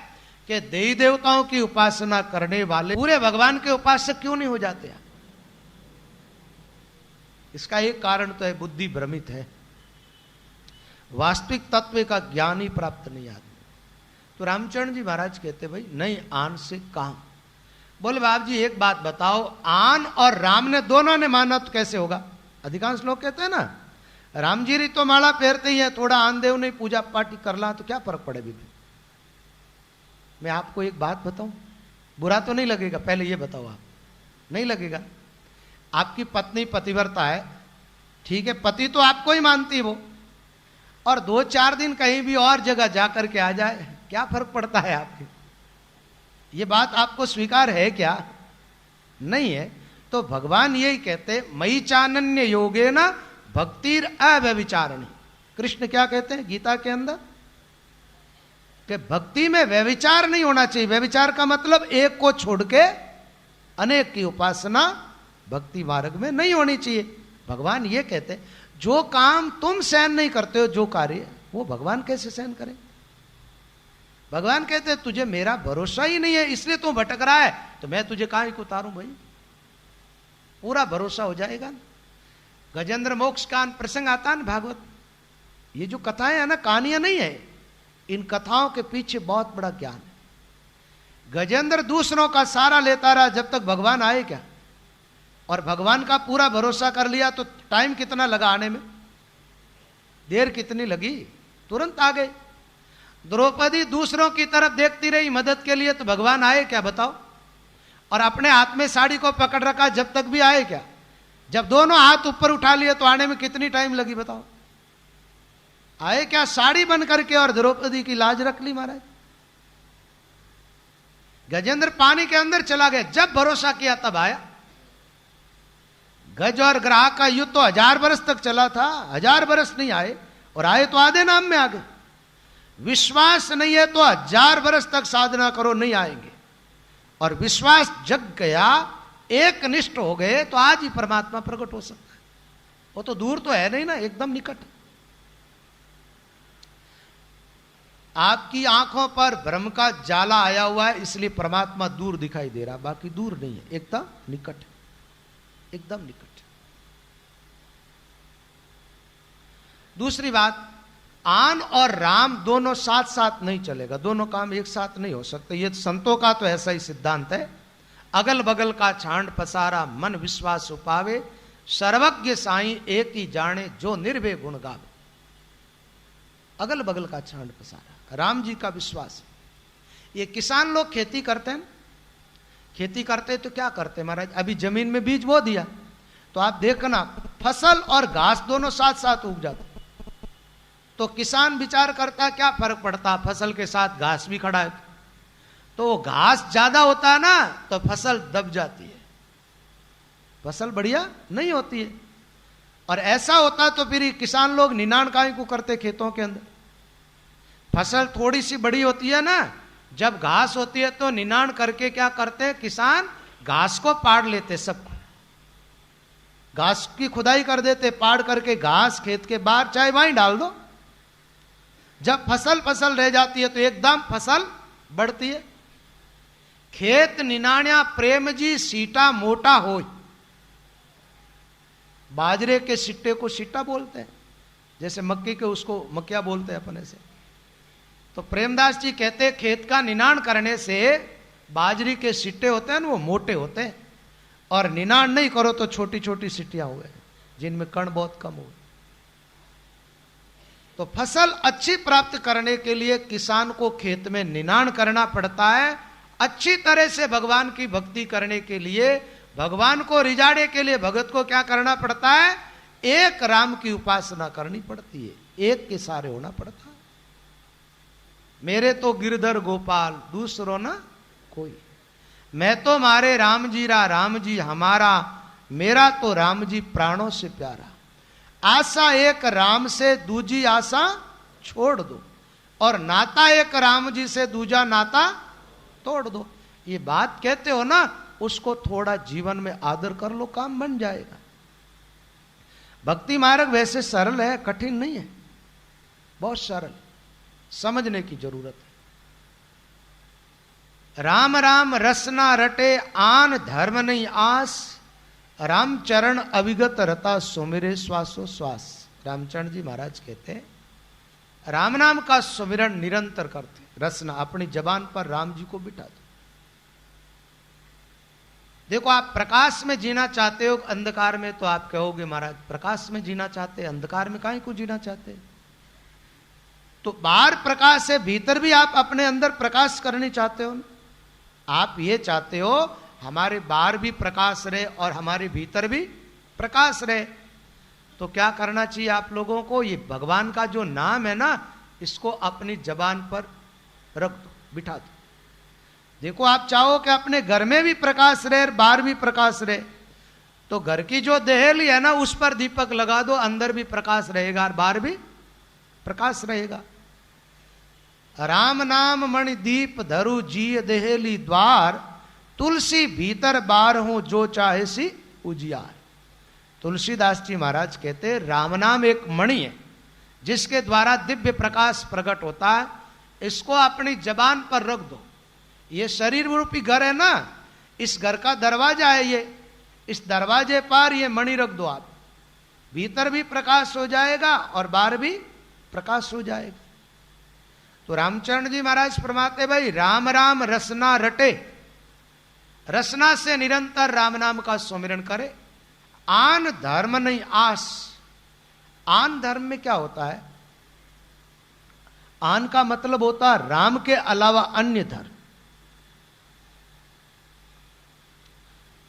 कि देवी देवताओं की उपासना करने वाले पूरे भगवान के उपासक क्यों नहीं हो जाते हैं? इसका एक कारण तो है बुद्धि भ्रमित है। वास्तविक तत्व का ज्ञान ही प्राप्त नहीं आदमी। तो रामचरण जी महाराज कहते भाई नहीं, आन से काम। बोले बाप जी एक बात बताओ, आन और राम ने दोनों ने माना तो कैसे होगा? अधिकांश लोग कहते हैं ना, राम जी तो माला फेरते ही है, थोड़ा आन देव ने पूजा पाठी कर ला तो क्या फर्क पड़े बीबी। मैं आपको एक बात बताऊं, बुरा तो नहीं लगेगा, पहले ये बताओ आप, नहीं लगेगा? आपकी पत्नी पतिव्रता है, ठीक है, पति तो आपको ही मानती है वो, और 2-4 दिन कहीं भी और जगह जाकर के आ जाए, क्या फर्क पड़ता है आपके? ये बात आपको स्वीकार है क्या? नहीं है। तो भगवान यही कहते मयि चानन्य योगे न भक्तिर अव्यभिचारणी। कृष्ण क्या कहते हैं गीता के अंदर कि भक्ति में व्यभिचार नहीं होना चाहिए। व्यभिचार का मतलब एक को छोड़ के अनेक की उपासना भक्ति मार्ग में नहीं होनी चाहिए। भगवान ये कहते जो काम तुम सहन नहीं करते हो, जो कार्य, वो भगवान कैसे सहन करें? भगवान कहते तुझे मेरा भरोसा ही नहीं है इसलिए तू भटक रहा है, तो मैं तुझे कहां को उतारूं भाई? पूरा भरोसा हो जाएगा। गजेंद्र मोक्ष का प्रसंग आता है ना भागवत, ये जो कथाएं है ना, कहानियां नहीं है, इन कथाओं के पीछे बहुत बड़ा ज्ञान है। गजेंद्र दूसरों का सहारा लेता रहा जब तक भगवान आए क्या, और भगवान का पूरा भरोसा कर लिया तो टाइम कितना लगा आने में, देर कितनी लगी, तुरंत आ गए। द्रौपदी दूसरों की तरफ देखती रही मदद के लिए, तो भगवान आए क्या बताओ? और अपने हाथ में साड़ी को पकड़ रखा जब तक भी आए क्या? जब दोनों हाथ ऊपर उठा लिए तो आने में कितनी टाइम लगी बताओ? आए क्या साड़ी बन करके और द्रौपदी की लाज रख ली महाराज। गजेंद्र पानी के अंदर चला गया, जब भरोसा किया तब आया। गज और ग्राहक का युद्ध तो 1000 वर्ष तक चला था, 1000 वर्ष नहीं आए, और आए तो आधे नाम में आ गए। विश्वास नहीं है तो 1000 वर्ष तक साधना करो, नहीं आएंगे। और विश्वास जग गया, एक निष्ठ हो गए तो आज ही परमात्मा प्रकट हो सकता है। वो तो दूर तो है नहीं ना, एकदम निकट। आपकी आंखों पर भ्रम का जाला आया हुआ है इसलिए परमात्मा दूर दिखाई दे रहा, बाकी दूर नहीं है, एकदम निकट, एकदम निकट। दूसरी बात, आन और राम दोनों साथ साथ नहीं चलेगा, दोनों काम एक साथ नहीं हो सकते। ये संतों का तो ऐसा ही सिद्धांत है। अगल बगल का छांड पसारा मन विश्वास उपावे, सर्वज्ञ साईं एक ही जाने जो निर्भय गुण गावे। अगल बगल का छांड पसारा, राम जी का विश्वास। ये किसान लोग खेती करते हैं, खेती करते तो क्या करते महाराज, अभी जमीन में बीज बो दिया तो आप देखना फसल और घास दोनों साथ साथ उग जाते। तो किसान विचार करता क्या फर्क पड़ता, फसल के साथ घास भी खड़ा है, तो घास ज्यादा होता है ना तो फसल दब जाती है, फसल बढ़िया नहीं होती है। और ऐसा होता तो फिर किसान लोग निनाण काय को करते खेतों के अंदर। फसल थोड़ी सी बड़ी होती है ना, जब घास होती है तो निनाण करके क्या करते हैं किसान, घास को पाड़ लेते, सबको घास की खुदाई कर देते, पाड़ करके घास खेत के बाहर चाहे वहीं डाल दो। जब फसल रह जाती है तो एकदम फसल बढ़ती है। खेत निनाण्या प्रेम जी सीटा मोटा हो, बाजरे के सिट्टे को सिट्टा बोलते हैं, जैसे मक्की के उसको मक्या बोलते हैं अपने से। तो प्रेमदास जी कहते खेत का निनाण करने से बाजरी के सिट्टे होते हैं ना, वो मोटे होते हैं, और निनाण नहीं करो तो छोटी छोटी सिट्टियां हुए जिनमें कण बहुत कम हुए। तो फसल अच्छी प्राप्त करने के लिए किसान को खेत में निनाण करना पड़ता है। अच्छी तरह से भगवान की भक्ति करने के लिए, भगवान को रिझाने के लिए भगत को क्या करना पड़ता है, एक राम की उपासना करनी पड़ती है, एक के सारे होना पड़ता है। मेरे तो गिरधर गोपाल दूसरो ना कोई, मैं तो मारे राम जी रा राम जी हमारा, मेरा तो राम जी प्राणों से प्यारा। आशा एक राम से दूजी आशा छोड़ दो, और नाता एक राम जी से दूजा नाता तोड़ दो। ये बात कहते हो ना, उसको थोड़ा जीवन में आदर कर लो, काम बन जाएगा। भक्ति मार्ग वैसे सरल है, कठिन नहीं है, बहुत सरल, समझने की जरूरत है। राम राम रसना रटे आन धर्म नहीं आस, राम चरण अविगत रता सुमिरे श्वासो श्वास। रामचंद्र जी महाराज कहते हैं राम नाम का सुमिरन निरंतर करते, रसना अपनी जबान पर राम जी को बिठा दो। देखो आप प्रकाश में जीना चाहते हो अंधकार में, तो आप कहोगे महाराज प्रकाश में जीना चाहते, अंधकार में काहे को जीना चाहते? तो बाहर प्रकाश है, भीतर भी आप अपने अंदर प्रकाश करनी चाहते हो ना। आप ये चाहते हो हमारे बाहर भी प्रकाश रहे और हमारे भीतर भी प्रकाश रहे। तो क्या करना चाहिए आप लोगों को? ये भगवान का जो नाम है ना, इसको अपनी जबान पर रख दो, बिठा दो। देखो आप चाहो कि अपने घर में भी प्रकाश रहे, बाहर भी प्रकाश रहे, तो घर की जो देहली है ना, उस पर दीपक लगा दो, अंदर भी प्रकाश रहेगा और बाहर भी प्रकाश रहेगा। राम नाम मणि दीप धरु जी देहली द्वार, तुलसी भीतर बार हूं जो चाहे सी उजियार। तुलसीदास जी महाराज कहते राम नाम एक मणि है जिसके द्वारा दिव्य प्रकाश प्रकट होता है। इसको अपनी जबान पर रख दो। ये शरीर रूपी घर है ना, इस घर का दरवाजा है ये, इस दरवाजे पर ये मणि रख दो आप, भीतर भी प्रकाश हो जाएगा और बाहर भी प्रकाश हो जाएगा। तो रामचरण जी महाराज फरमाते भाई राम राम रसना रटे, रसना से निरंतर राम नाम का सुमिरन करे। आन धर्म नहीं आस। आन धर्म में क्या होता है? आन का मतलब होता है राम के अलावा अन्य धर्म।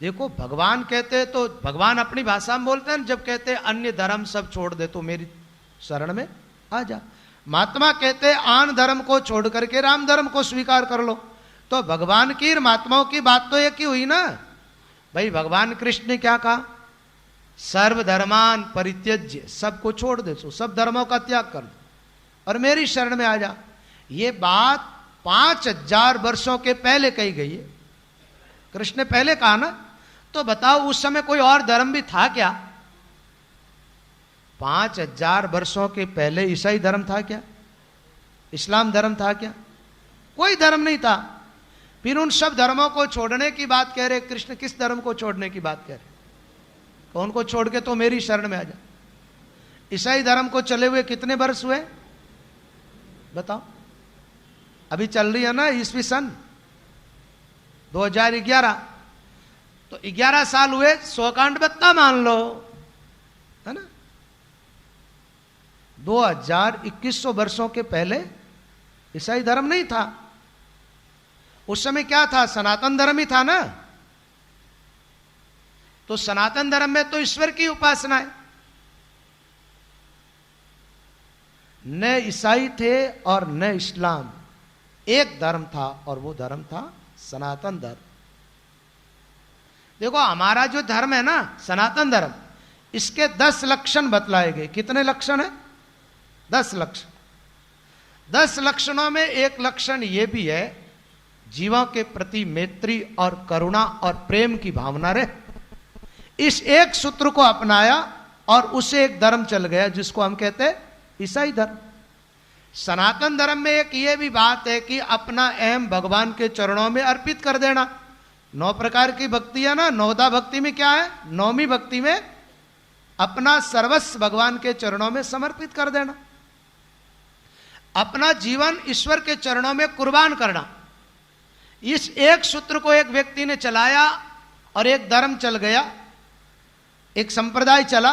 देखो भगवान कहते तो भगवान अपनी भाषा में बोलते हैं, जब कहते अन्य धर्म सब छोड़ दे तो मेरी शरण में आ जा। महात्मा कहते आन धर्म को छोड़ करके राम धर्म को स्वीकार कर लो। तो भगवान की महात्माओं की बात तो एक ही हुई ना भाई। भगवान कृष्ण ने क्या कहा? सर्वधर्मान परित्यज्य, सबको छोड़ दे, सब धर्मों का त्याग कर दो और मेरी शरण में आ जा। ये बात 5000 वर्षों के पहले कही गई है। कृष्ण ने पहले कहा ना, तो बताओ उस समय कोई और धर्म भी था क्या? 5000 वर्षों के पहले ईसाई धर्म था क्या? इस्लाम धर्म था क्या? कोई धर्म नहीं था। फिर उन सब धर्मों को छोड़ने की बात कह रहे कृष्ण। किस धर्म को छोड़ने की बात कह रहे? कौन को छोड़ के तो मेरी शरण में आ जा। ईसाई धर्म को चले हुए कितने वर्ष हुए बताओ? अभी चल रही है ना ईस्वी सन 2011, तो 11 साल हुए। 100 कांड बत्ता मान लो, है ना। 2100 वर्षों के पहले ईसाई धर्म नहीं था। उस समय क्या था? सनातन धर्म ही था ना। तो सनातन धर्म में तो ईश्वर की उपासना है। न ईसाई थे और न इस्लाम, एक धर्म था और वो धर्म था सनातन धर्म। देखो हमारा जो धर्म है ना सनातन धर्म, इसके 10 लक्षण बतलाए गए। कितने लक्षण है? 10 लक्षण। 10 लक्षणों में एक लक्षण यह भी है, जीवों के प्रति मैत्री और करुणा और प्रेम की भावना रहे। इस एक सूत्र को अपनाया और उसे एक धर्म चल गया जिसको हम कहते हैं ईसाई धर्म। सनातन धर्म में एक ये भी बात है कि अपना अहम भगवान के चरणों में अर्पित कर देना। 9 प्रकार की भक्ति है ना। 9दा भक्ति में क्या है? 9वीं भक्ति में अपना सर्वस्व भगवान के चरणों में समर्पित कर देना, अपना जीवन ईश्वर के चरणों में कुर्बान करना। इस एक सूत्र को एक व्यक्ति ने चलाया और एक धर्म चल गया, एक संप्रदाय चला,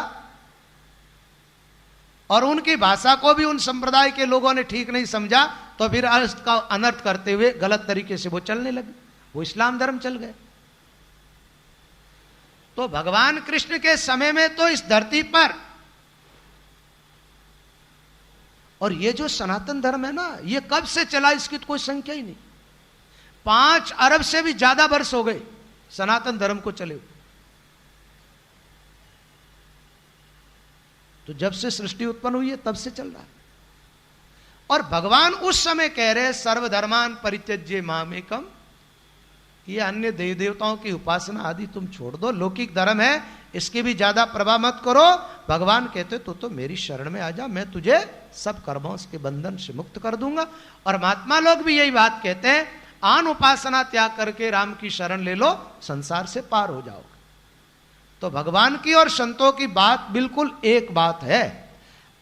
और उनकी भाषा को भी उन संप्रदाय के लोगों ने ठीक नहीं समझा, तो फिर इसका अनर्थ करते हुए गलत तरीके से वो चलने लगे, वो इस्लाम धर्म चल गए। तो भगवान कृष्ण के समय में तो इस धरती पर, और ये जो सनातन धर्म है ना, ये कब से चला इसकी तो कोई संख्या ही नहीं। 5 अरब से भी ज्यादा वर्ष हो गए सनातन धर्म को चले हुए। तो जब से सृष्टि उत्पन्न हुई है तब से चल रहा है। और भगवान उस समय कह रहे सर्वधर्मान परित्यज्य मामेकम, ये अन्य देव देवताओं की उपासना आदि तुम छोड़ दो, लौकिक धर्म है इसकी भी ज्यादा प्रभाव मत करो। भगवान कहते तो मेरी शरण में आ जा, मैं तुझे सब कर्मों के बंधन से मुक्त कर दूंगा। और महात्मा लोग भी यही बात कहते हैं, आन उपासना त्याग करके राम की शरण ले लो, संसार से पार हो जाओगे। तो भगवान की और संतों की बात बिल्कुल एक बात है।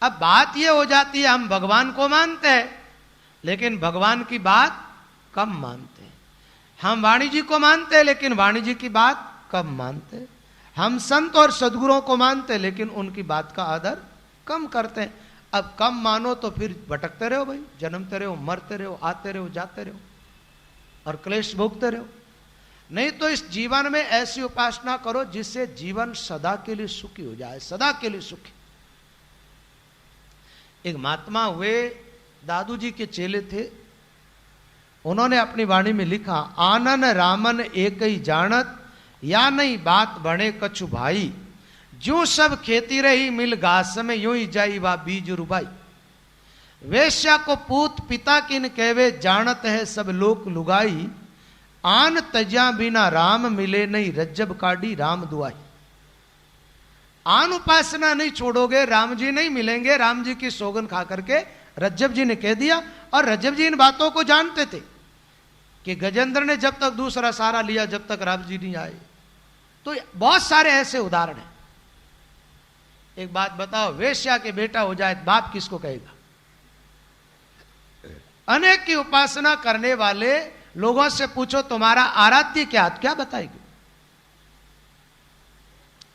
अब बात ये हो जाती है, हम भगवान को मानते हैं लेकिन भगवान की बात कम मानते हैं। हम वाणी जी को मानते हैं लेकिन वाणी जी की बात कम मानते हैं। हम संत और सदगुरुओं को मानते हैं लेकिन उनकी बात का आदर कम करते हैं। अब कम मानो तो फिर भटकते रहो भाई, जन्मते रहो, मरते रहो, आते रहो, जाते रहो और क्लेश भोगते रहो। नहीं तो इस जीवन में ऐसी उपासना करो जिससे जीवन सदा के लिए सुखी हो जाए, सदा के लिए सुखी। एक महात्मा हुए, दादू जी के चेले थे, उन्होंने अपनी वाणी में लिखा, आनन रामन एक ही जानत, या नहीं बात बने कछु भाई, जो सब खेती रही मिल घास में, यूं ही जाई वा बीज रुबाई। वेश्या को पूत पिता किन कहवे, जानत है सब लोक लुगाई, आन तजा बिना राम मिले नहीं, रज्जब काढ़ी राम दुआई। आन उपासना नहीं छोड़ोगे, राम जी नहीं मिलेंगे। राम जी की सौगन खा करके रज्जब जी ने कह दिया, और रज्जब जी इन बातों को जानते थे कि गजेंद्र ने जब तक दूसरा सहारा लिया जब तक राम जी नहीं आए। तो बहुत सारे ऐसे उदाहरण हैं। एक बात बताओ, वेश्या के बेटा हो जाए बाप किसको कहेगा? अनेक की उपासना करने वाले लोगों से पूछो तुम्हारा आराध्य क्या, क्या बताएगी?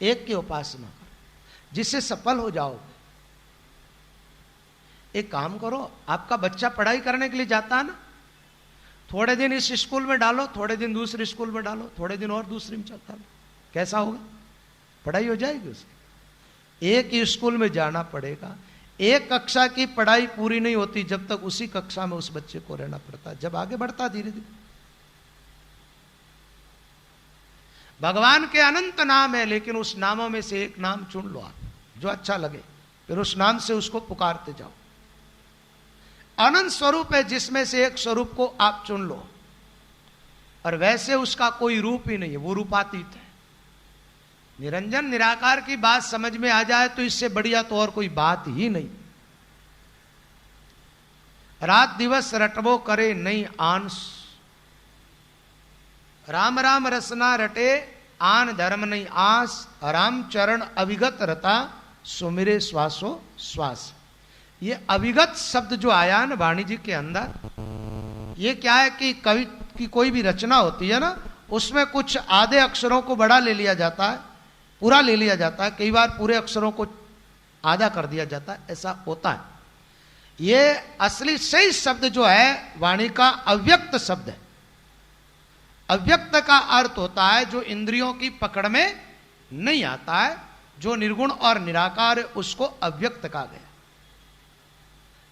एक की उपासना करो जिससे सफल हो जाओगे। एक काम करो, आपका बच्चा पढ़ाई करने के लिए जाता है ना, थोड़े दिन इस स्कूल में डालो, थोड़े दिन दूसरे स्कूल में डालो, थोड़े दिन और दूसरे में चलता लो, कैसा होगा? पढ़ाई हो जाएगी उसकी। एक ही स्कूल में जाना पड़ेगा। एक कक्षा की पढ़ाई पूरी नहीं होती जब तक उसी कक्षा में उस बच्चे को रहना पड़ता, जब आगे बढ़ता धीरे धीरे। भगवान के अनंत नाम है, लेकिन उस नामों में से एक नाम चुन लो आप जो अच्छा लगे, फिर उस नाम से उसको पुकारते जाओ। अनंत स्वरूप है जिसमें से एक स्वरूप को आप चुन लो, और वैसे उसका कोई रूप ही नहीं है, वो रूपातीत है। निरंजन निराकार की बात समझ में आ जाए तो इससे बढ़िया तो और कोई बात ही नहीं। रात दिवस रटबो करे नहीं आंस, राम राम रसना रटे आन धर्म नहीं आस, राम चरण अविगत रता सुमिरे श्वासो श्वास। ये अविगत शब्द जो आया ना वाणी जी के अंदर, ये क्या है कि कवि की कोई भी रचना होती है ना, उसमें कुछ आधे अक्षरों को बड़ा ले लिया जाता है, पूरा ले लिया जाता है, कई बार पूरे अक्षरों को आधा कर दिया जाता है, ऐसा होता है। ये असली सही शब्द जो है वाणी का अव्यक्त शब्द है। अव्यक्त का अर्थ होता है जो इंद्रियों की पकड़ में नहीं आता है, जो निर्गुण और निराकार है उसको अव्यक्त कहा गया।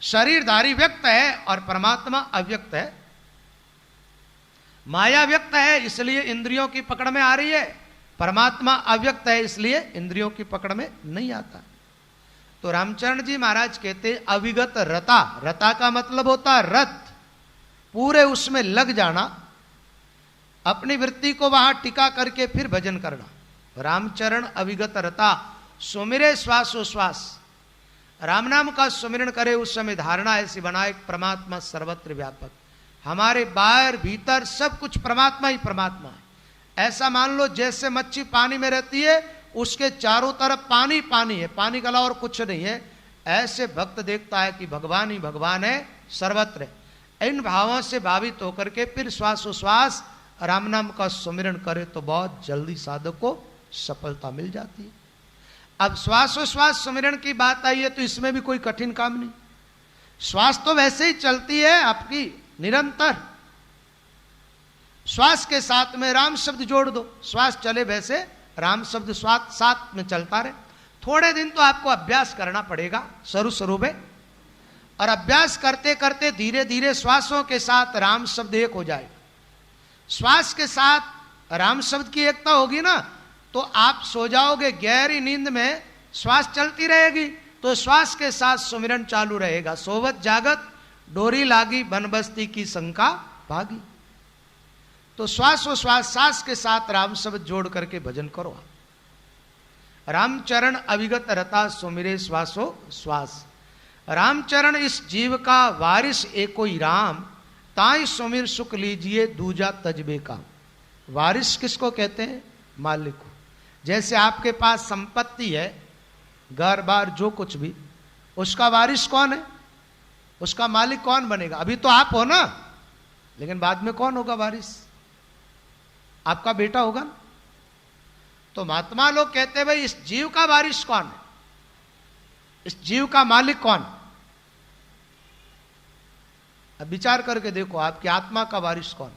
शरीरधारी व्यक्त है और परमात्मा अव्यक्त है। माया व्यक्त है इसलिए इंद्रियों की पकड़ में आ रही है, परमात्मा अव्यक्त है इसलिए इंद्रियों की पकड़ में नहीं आता। तो रामचरण जी महाराज कहते अविगत रता, रता का मतलब होता है रत, पूरे उसमें लग जाना, अपनी वृत्ति को वहां टिका करके फिर भजन करना। रामचरण अविगत रता सुमिरे श्वासो श्वास, राम नाम का सुमिरन करे उस समय धारणा ऐसी बनाए परमात्मा सर्वत्र व्यापक, हमारे बाहर भीतर सब कुछ परमात्मा ही परमात्मा है। ऐसा मान लो जैसे मच्छी पानी में रहती है, उसके चारों तरफ पानी पानी है, पानी के अलावा और कुछ नहीं है। ऐसे भक्त देखता है कि भगवान ही भगवान है, सर्वत्र है। इन भावों से भावित होकर के फिर श्वासोश्वास राम नाम का सुमिरन करे तो बहुत जल्दी साधक को सफलता मिल जाती है। अब श्वासोश्वास सुमिरन की बात आई है तो इसमें भी कोई कठिन काम नहीं। श्वास तो वैसे ही चलती है आपकी निरंतर, श्वास के साथ में राम शब्द जोड़ दो, श्वास चले वैसे राम शब्द श्वास साथ में चलता रहे। थोड़े दिन तो आपको अभ्यास करना पड़ेगा शुरू में, और अभ्यास करते करते धीरे धीरे श्वासों के साथ राम शब्द एक हो जाएगा। श्वास के साथ राम शब्द की एकता होगी ना तो आप सो जाओगे गहरी नींद में, श्वास चलती रहेगी तो श्वास के साथ सुमिरन चालू रहेगा। सोवत जागत डोरी लागी बनबस्ती की शंका भागी। तो श्वासोश्वास सांस के साथ राम शब्द जोड़ करके भजन करो। रामचरण अविगत रता सुमिरे श्वासो श्वास। रामचरण इस जीव का वारिस एको ही राम, ताई सुमिर सुख लीजिए दूजा तजबे का। वारिस किसको कहते हैं? मालिक को। जैसे आपके पास संपत्ति है, घर बार जो कुछ भी, उसका वारिस कौन है, उसका मालिक कौन बनेगा? अभी तो आप हो ना, लेकिन बाद में कौन होगा वारिस? आपका बेटा होगा ना। तो महात्मा लोग कहते हैं भाई इस जीव का वारिस कौन है, इस जीव का मालिक कौन? अब विचार करके देखो आपकी आत्मा का वारिस कौन?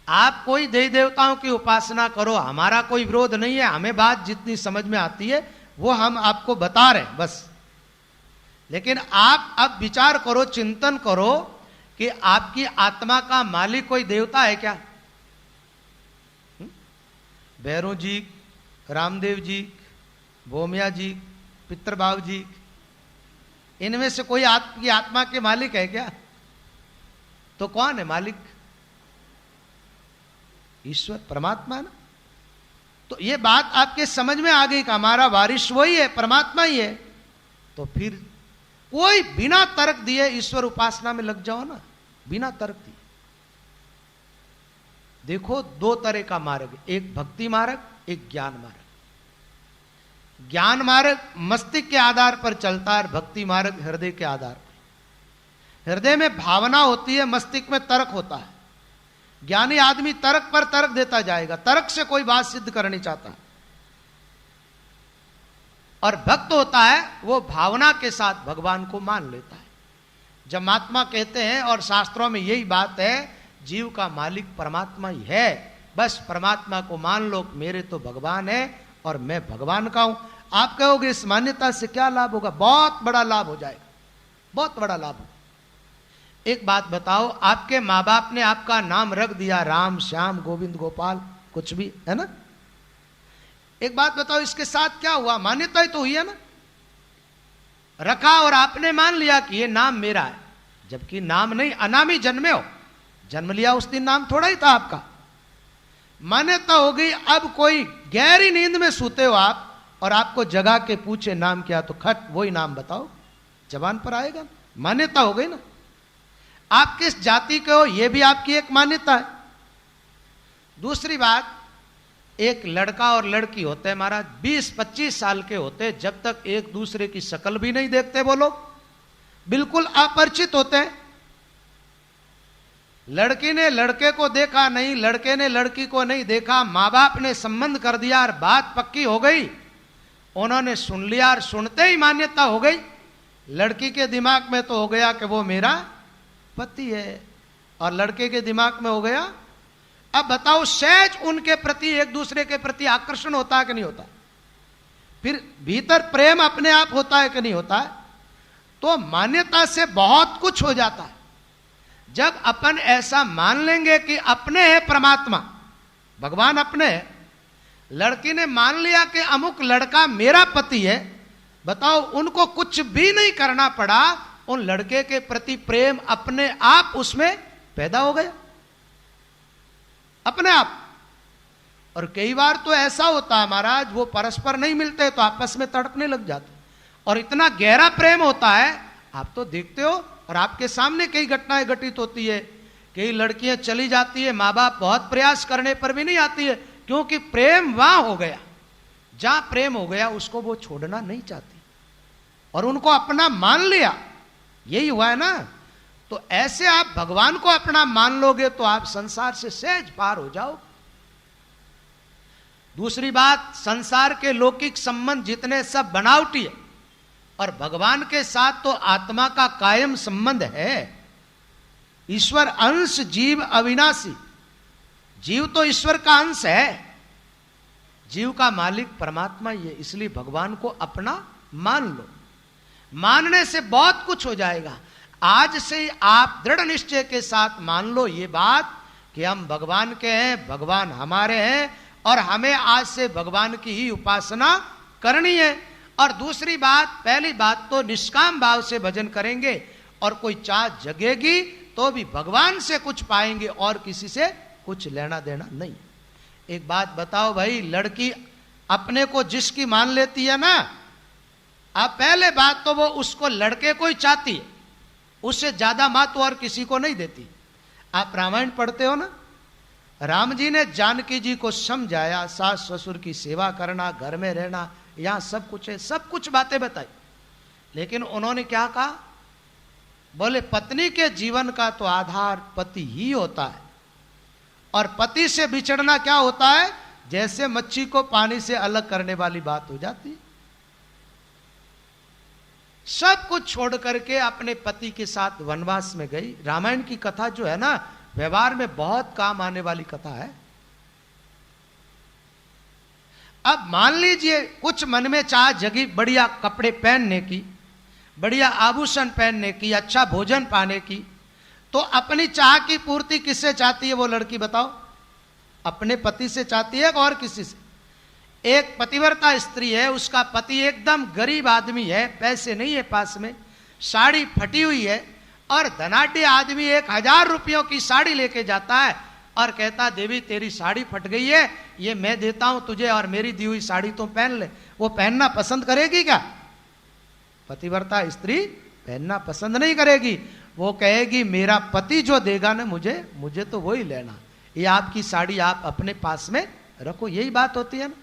आप कोई देवी देवताओं की उपासना करो, हमारा कोई विरोध नहीं है, हमें बात जितनी समझ में आती है वो हम आपको बता रहे हैं बस। लेकिन आप अब विचार करो, चिंतन करो कि आपकी आत्मा का मालिक कोई देवता है क्या? भैरव जी, रामदेव जी, भोमिया जी, पितृभाव जी, इनमें से कोई आपकी आत्मा के मालिक है क्या? तो कौन है मालिक? ईश्वर, परमात्मा ना। तो ये बात आपके समझ में आ गई कि हमारा वारिस वही है, परमात्मा ही है। तो फिर कोई बिना तर्क दिए ईश्वर उपासना में लग जाओ ना, बिना तर्क दिए। देखो दो तरह का मार्ग, एक भक्ति मार्ग, एक ज्ञान मार्ग। ज्ञान मार्ग मस्तिष्क के आधार पर चलता है, भक्ति मार्ग हृदय के आधार पर। हृदय में भावना होती है, मस्तिष्क में तर्क होता है। ज्ञानी आदमी तर्क पर तर्क देता जाएगा, तर्क से कोई बात सिद्ध करनी चाहता है। और भक्त होता है वो भावना के साथ भगवान को मान लेता है। जब महात्मा कहते हैं, और शास्त्रों में यही बात है, जीव का मालिक परमात्मा ही है, बस परमात्मा को मान लो, मेरे तो भगवान है और मैं भगवान का हूं। आप कहोगे इस मान्यता से क्या लाभ होगा? बहुत बड़ा लाभ हो जाएगा, बहुत बड़ा लाभ होगा। एक बात बताओ, आपके माँ बाप ने आपका नाम रख दिया राम, श्याम, गोविंद, गोपाल, कुछ भी है ना। एक बात बताओ, इसके साथ क्या हुआ? मान्यता ही तो हुई है ना। रखा और आपने मान लिया कि ये नाम मेरा है, जबकि नाम नहीं, अनामी जन्मे हो, जन्म लिया उस दिन नाम थोड़ा ही था आपका। मान्यता हो गई। अब कोई गहरी नींद में सोते हो आप, और आपको जगा के पूछे नाम क्या, तो खट वही नाम बताओ, जबान पर आएगा। मान्यता हो गई ना। आप किस जाति के हो, यह भी आपकी एक मान्यता है। दूसरी बात, एक लड़का और लड़की होते हैं महाराज, 20-25 साल के होते हैं, जब तक एक दूसरे की शक्ल भी नहीं देखते वो लोग, बिल्कुल अपरिचित होते हैं। लड़की ने लड़के को देखा नहीं, लड़के ने लड़की को नहीं देखा, माँ बाप ने संबंध कर दिया और बात पक्की हो गई, उन्होंने सुन लिया और सुनते ही मान्यता हो गई। लड़की के दिमाग में तो हो गया कि वो मेरा पति है, और लड़के के दिमाग में हो गया। अब बताओ, सहज उनके प्रति, एक दूसरे के प्रति आकर्षण होता है कि नहीं होता? फिर भीतर प्रेम अपने आप होता है कि नहीं होता है? तो मान्यता से बहुत कुछ हो जाता है। जब अपन ऐसा मान लेंगे कि अपने है परमात्मा, भगवान अपने है, लड़की ने मान लिया कि अमुक लड़का मेरा पति है, बताओ उनको कुछ भी नहीं करना पड़ा, उन लड़के के प्रति प्रेम अपने आप उसमें पैदा हो गया, अपने आप। और कई बार तो ऐसा होता है महाराज, वो परस्पर नहीं मिलते तो आपस में तड़पने लग जाते, और इतना गहरा प्रेम होता है, आप तो देखते हो, और आपके सामने कई घटनाएं घटित होती है। कई लड़कियां चली जाती है, माँ बाप बहुत प्रयास करने पर भी नहीं आती है, क्योंकि प्रेम वहां हो गया। जहां प्रेम हो गया उसको वो छोड़ना नहीं चाहती, और उनको अपना मान लिया। यही हुआ है ना। तो ऐसे आप भगवान को अपना मान लोगे तो आप संसार से सहज पार हो जाओ। दूसरी बात, संसार के लौकिक संबंध जितने सब बनावटी है, और भगवान के साथ तो आत्मा का कायम संबंध है। ईश्वर अंश, जीव अविनाशी। जीव तो ईश्वर का अंश है, जीव का मालिक परमात्मा ही है। इसलिए भगवान को अपना मान लो। मानने से बहुत कुछ हो जाएगा। आज से आप दृढ़ निश्चय के साथ मान लो ये बात कि हम भगवान के हैं, भगवान हमारे हैं, और हमें आज से भगवान की ही उपासना करनी है। और दूसरी बात, पहली बात तो निष्काम भाव से भजन करेंगे, और कोई चाह जगेगी तो भी भगवान से कुछ पाएंगे, और किसी से कुछ लेना देना नहीं। एक बात बताओ भाई, लड़की अपने को जिसकी मान लेती है ना, अब पहले बात तो वो उसको लड़के को ही चाहती है, उससे ज्यादा मां तो और किसी को नहीं देती। आप रामायण पढ़ते हो ना, राम जी ने जानकी जी को समझाया, सास ससुर की सेवा करना, घर में रहना, यहां सब कुछ है, सब कुछ बातें बताई। लेकिन उन्होंने क्या कहा? बोले पत्नी के जीवन का तो आधार पति ही होता है, और पति से बिछड़ना क्या होता है? जैसे मच्छी को पानी से अलग करने वाली बात हो जाती है। सब कुछ छोड़ करके अपने पति के साथ वनवास में गई। रामायण की कथा जो है ना, व्यवहार में बहुत काम आने वाली कथा है। अब मान लीजिए कुछ मन में चाह जगी बढ़िया कपड़े पहनने की, बढ़िया आभूषण पहनने की, अच्छा भोजन पाने की, तो अपनी चाह की पूर्ति किससे चाहती है वो लड़की बताओ? अपने पति से चाहती है और किसी से? एक पतिव्रता स्त्री है, उसका पति एकदम गरीब आदमी है, पैसे नहीं है पास में, साड़ी फटी हुई है, और धनाढ्य आदमी 1000 रुपयों की साड़ी लेके जाता है और कहता देवी तेरी साड़ी फट गई है, ये मैं देता हूं तुझे और मेरी दी हुई साड़ी तुम पहन ले। वो पहनना पसंद करेगी क्या? पतिव्रता स्त्री पहनना पसंद नहीं करेगी। वो कहेगी मेरा पति जो देगा ना मुझे तो वही लेना, ये आपकी साड़ी आप अपने पास में रखो। यही बात होती है ना।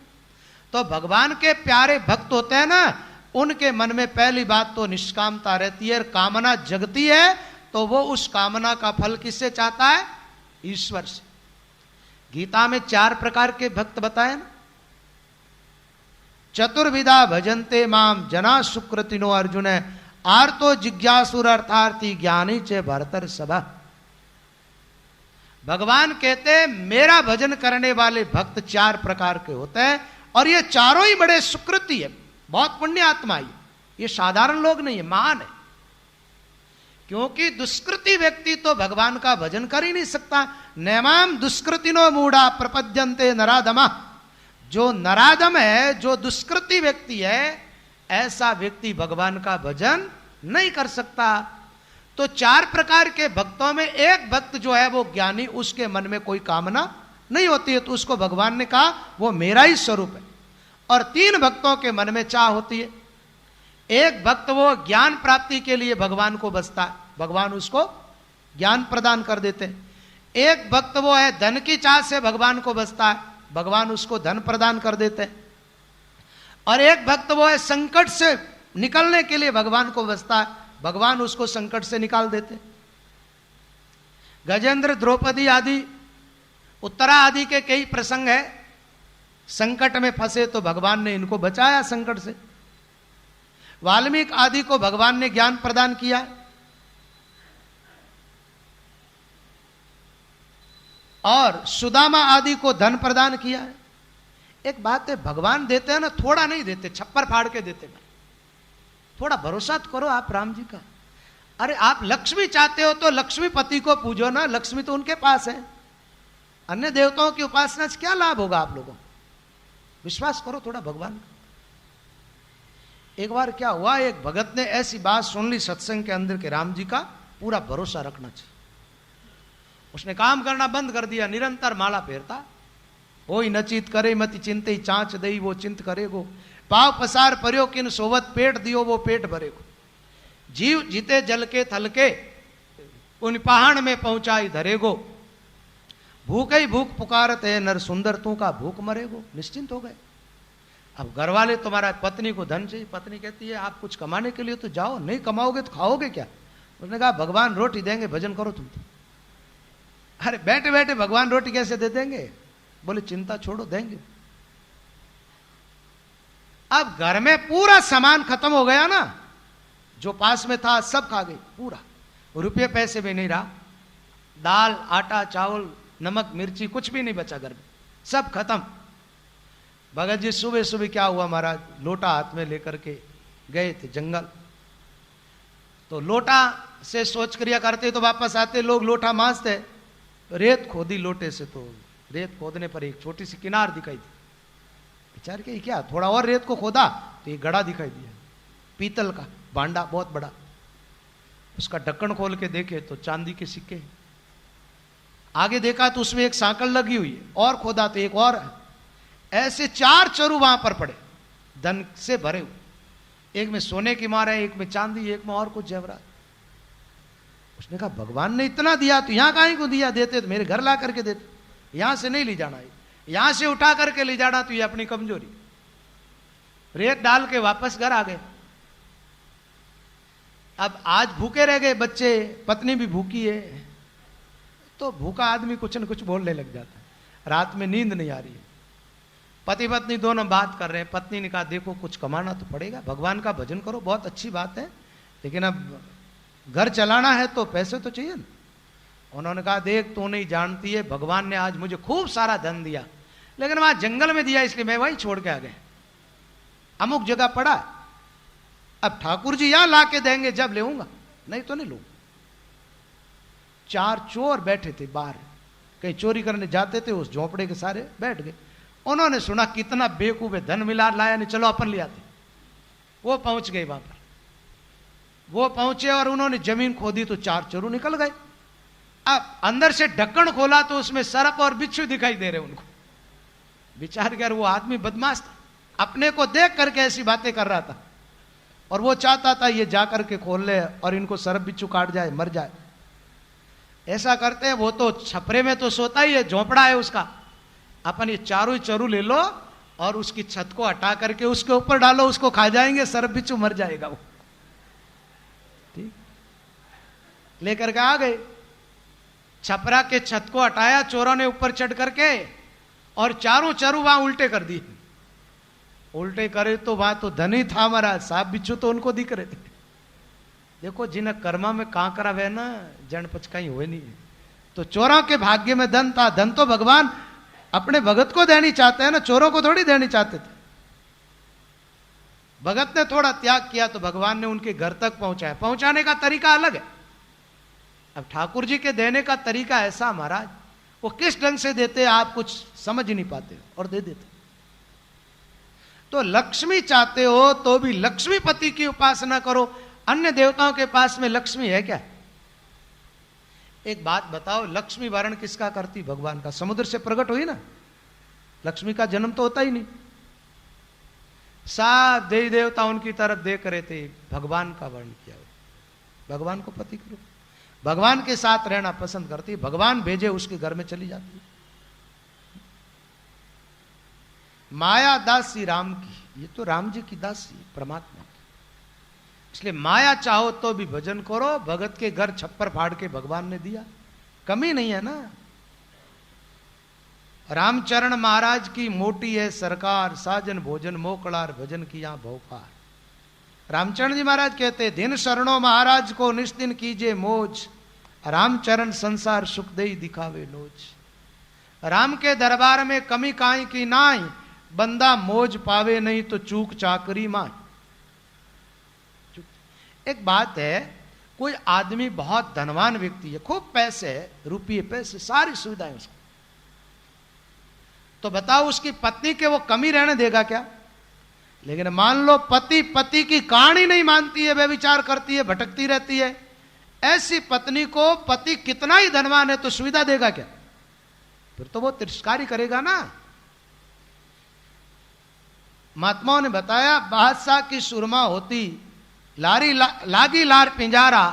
तो भगवान के प्यारे भक्त होते हैं ना, उनके मन में पहली बात तो निष्कामता रहती है, कामना जगती है, तो वो उस कामना का फल किससे चाहता है? ईश्वर से। गीता में 4 प्रकार के भक्त बताए ना। चतुर्विधा भजन्ते माम जना सुकृतिनो अर्जुन, आर्तो जिज्ञासुर अर्थार्थी ज्ञानी चे भरतर सभा। भगवान कहते मेरा भजन करने वाले भक्त 4 प्रकार के होते हैं, और ये चारों ही बड़े सुकृति है, बहुत पुण्य आत्मा है। ये साधारण लोग नहीं है, महान है। क्योंकि दुष्कृति व्यक्ति तो भगवान का भजन कर ही नहीं सकता। नैमाम दुष्कृतिनो मूढ़ा प्रपद्यन्ते नराधमा। जो नराधम है, जो दुष्कृति व्यक्ति है, ऐसा व्यक्ति भगवान का भजन नहीं कर सकता। तो 4 प्रकार के भक्तों में एक भक्त जो है वो ज्ञानी, उसके मन में कोई कामना नहीं होती है, तो उसको भगवान ने कहा वो मेरा ही स्वरूप है। और 3 भक्तों के मन में चाह होती है। एक भक्त वो ज्ञान प्राप्ति के लिए भगवान को बसता है, भगवान उसको ज्ञान प्रदान कर देते हैं। एक भक्त वो है धन की चाह से भगवान को बसता है, भगवान उसको धन प्रदान कर देते हैं। और एक भक्त वो है संकट से निकलने के लिए भगवान को बसता है, भगवान उसको संकट से निकाल देते। गजेंद्र, द्रौपदी आदि, उत्तरा आदि के कई प्रसंग है, संकट में फंसे तो भगवान ने इनको बचाया संकट से। वाल्मीकि आदि को भगवान ने ज्ञान प्रदान किया, और सुदामा आदि को धन प्रदान किया है। एक बात है, भगवान देते हैं ना, थोड़ा नहीं देते, छप्पर फाड़ के देते हैं। थोड़ा भरोसा तो करो आप राम जी का। अरे आप लक्ष्मी चाहते हो तो लक्ष्मीपति को पूजो ना, लक्ष्मी तो उनके पास है। अन्य देवताओं की उपासना से क्या लाभ होगा आप लोगों? विश्वास करो थोड़ा भगवान का। एक बार क्या हुआ, एक भगत ने ऐसी बात सुन ली सत्संग के अंदर के राम जी का पूरा भरोसा रखना चाहिए। उसने काम करना बंद कर दिया, निरंतर माला फेरता। होई नचित करे मति चिंते चांच दई वो चिंत करेगो, पाव पसार पर्यो किन सोवत पेट दियो वो पेट भरेगो, जीव जीते जल के थल के उन पहाड़ में पहुंचाई धरेगो, भूख ही भूख पुकारत है नर सुंदर तू का भूख मरेगो। निश्चिंत हो गए। अब घर वाले तुम्हारा पत्नी को धन चाहिए, पत्नी कहती है आप कुछ कमाने के लिए तो जाओ, नहीं कमाओगे तो खाओगे क्या? उसने कहा भगवान रोटी देंगे, भजन करो तुम तो। अरे बैठे बैठे भगवान रोटी कैसे दे देंगे? बोले चिंता छोड़ो, देंगे। अब घर में पूरा सामान खत्म हो गया ना, जो पास में था सब खा गई, पूरा रुपये पैसे भी नहीं रहा, दाल आटा चावल नमक मिर्ची कुछ भी नहीं बचा घर में, सब खत्म। भगत जी सुबह सुबह क्या हुआ महाराज, लोटा हाथ में लेकर के गए थे जंगल। तो लोटा से सोच क्रिया करते तो वापस आते लोग लोटा मांजते, रेत खोदी लोटे से, तो रेत खोदने पर एक छोटी सी किनार दिखाई दी। विचार के क्या, थोड़ा और रेत को खोदा तो एक गड़ा दिखाई दिया, पीतल का भांडा बहुत बड़ा। उसका ढक्कन खोल के देखे तो चांदी के सिक्के। आगे देखा तो उसमें एक सांकल लगी हुई है, और खोदा तो एक और है। ऐसे 4 चरु वहां पर पड़े, धन से भरे हुए। एक में सोने की मार है, एक में चांदी, एक में और कुछ जेवरात। उसने कहा भगवान ने इतना दिया तो यहां काहे को दिया, देते तो मेरे घर ला करके देते, यहां से नहीं ले जाना है, यहां से उठा करके ले जाना तो ये अपनी कमजोरी। रेत डाल के वापस घर आ गए। अब आज भूखे रह गए बच्चे, पत्नी भी भूखी है, तो भूखा आदमी कुछ न कुछ बोलने लग जाता है। रात में नींद नहीं आ रही है, पति पत्नी दोनों बात कर रहे हैं। पत्नी ने कहा देखो कुछ कमाना तो पड़ेगा, भगवान का भजन करो, बहुत अच्छी बात है, लेकिन अब घर चलाना है तो पैसे तो चाहिए ना। उन्होंने कहा देख तू नहीं जानती है, भगवान ने आज मुझे खूब सारा धन दिया, लेकिन वहां जंगल में दिया इसलिए मैं वहीं छोड़ के आ गए, अमुक जगह पड़ा, अब ठाकुर जी यहां ला के देंगे जब लेऊंगा, नहीं तो नहीं लूंगा। 4 चोर बैठे थे बाहर, कहीं चोरी करने जाते थे, उस झोंपड़े के सारे बैठ गए। उन्होंने सुना कितना बेवकूफ है, धन मिला लाया नहीं, चलो अपन ले आते। वो पहुंच गए वहां पर, वो पहुंचे और उन्होंने जमीन खोदी तो 4 चोरू निकल गए। अब अंदर से ढक्कन खोला तो उसमें सर्प और बिच्छू दिखाई दे रहे उनको। विचार कर वो आदमी बदमाश था, अपने को देख करके ऐसी बातें कर रहा था, और वो चाहता था ये जाकर के खोल ले और इनको सर्प बिच्छू काट जाए, मर जाए। ऐसा करते हैं, वो तो छपरे में तो सोता ही है, झोंपड़ा है उसका, अपन ये चारों ही चरू ले लो और उसकी छत को हटा करके उसके ऊपर डालो, उसको खा जाएंगे, सर्प बिच्छू मर जाएगा वो। ठीक, लेकर के आ गए, छपरा के छत को हटाया चोरों ने ऊपर चढ़ करके, और चारों चरू वहां उल्टे कर दिए। उल्टे करे तो वहां तो धन ही था हमारा, सांप बिच्छू तो उनको दिख रहे थे। देखो जिन्हें कर्मा में कांकरा वे ना जन पचकाई हुए नहीं। तो चोरों के भाग्य में धन था, धन तो भगवान अपने भगत को देनी चाहते हैं ना, चोरों को थोड़ी देनी चाहते थे। भगत ने थोड़ा त्याग किया तो भगवान ने उनके घर तक पहुंचाया। पहुंचाने का तरीका अलग है। अब ठाकुर जी के देने का तरीका ऐसा महाराज, वो किस ढंग से देते आप कुछ समझ ही नहीं पाते और दे देते। तो लक्ष्मी चाहते हो तो भी लक्ष्मीपति की उपासना करो, अन्य देवताओं के पास में लक्ष्मी है क्या? एक बात बताओ, लक्ष्मी वर्ण किसका करती? भगवान का। समुद्र से प्रकट हुई ना, लक्ष्मी का जन्म तो होता ही नहीं। सब देवी देवता उनकी तरफ देख रहे थे, भगवान का वर्ण किया, भगवान को पति करो, भगवान के साथ रहना पसंद करती, भगवान भेजे उसके घर में चली जाती। माया दासी राम की, ये तो राम जी की दासी परमात्मा की, इसलिए माया चाहो तो भी भजन करो। भगत के घर छप्पर फाड़ के भगवान ने दिया, कमी नहीं है ना। रामचरण महाराज की मोटी है सरकार, साजन भोजन मोकलार भजन किया भौपार। रामचरण जी महाराज कहते दिन शरणों महाराज को निस्दिन कीजिए मौज, रामचरण संसार सुख दे दिखावे नोज। राम के दरबार में कमी काई की नाई, बंदा मौज पावे नहीं तो चूक चाकरी माई। एक बात है, कोई आदमी बहुत धनवान व्यक्ति है, खूब पैसे, रुपये पैसे, सारी सुविधाएं उसको, तो बताओ उसकी पत्नी के वो कमी रहने देगा क्या? लेकिन मान लो पति की कहानी नहीं मानती है, व्यभिचार करती है, भटकती रहती है, ऐसी पत्नी को पति कितना ही धनवान है तो सुविधा देगा क्या? फिर तो वो तिरस्कार ही करेगा ना। महात्माओं ने बताया, बादशाह की सुरमा होती, लागी लार पिंजारा,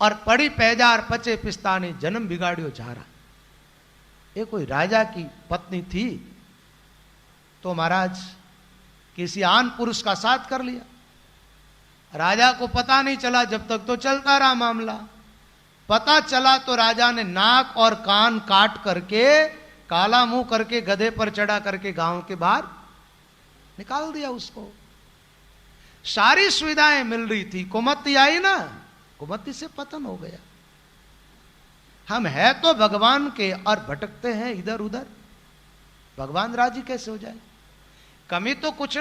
और पड़ी पैजार पचे पिस्तानी, जन्म बिगाड़ियो झारा। ये कोई राजा की पत्नी थी तो महाराज किसी आन पुरुष का साथ कर लिया। राजा को पता नहीं चला, जब तक तो चलता रहा मामला। पता चला तो राजा ने नाक और कान काट करके, काला मुंह करके, गधे पर चढ़ा करके गांव के बाहर निकाल दिया उसको। सारी सुविधाएं मिल रही थी, कुमति आई ना, कुमति से पतन हो गया। हम है तो भगवान के और भटकते हैं इधर उधर, भगवान राजी कैसे हो जाए? कमी तो कुछ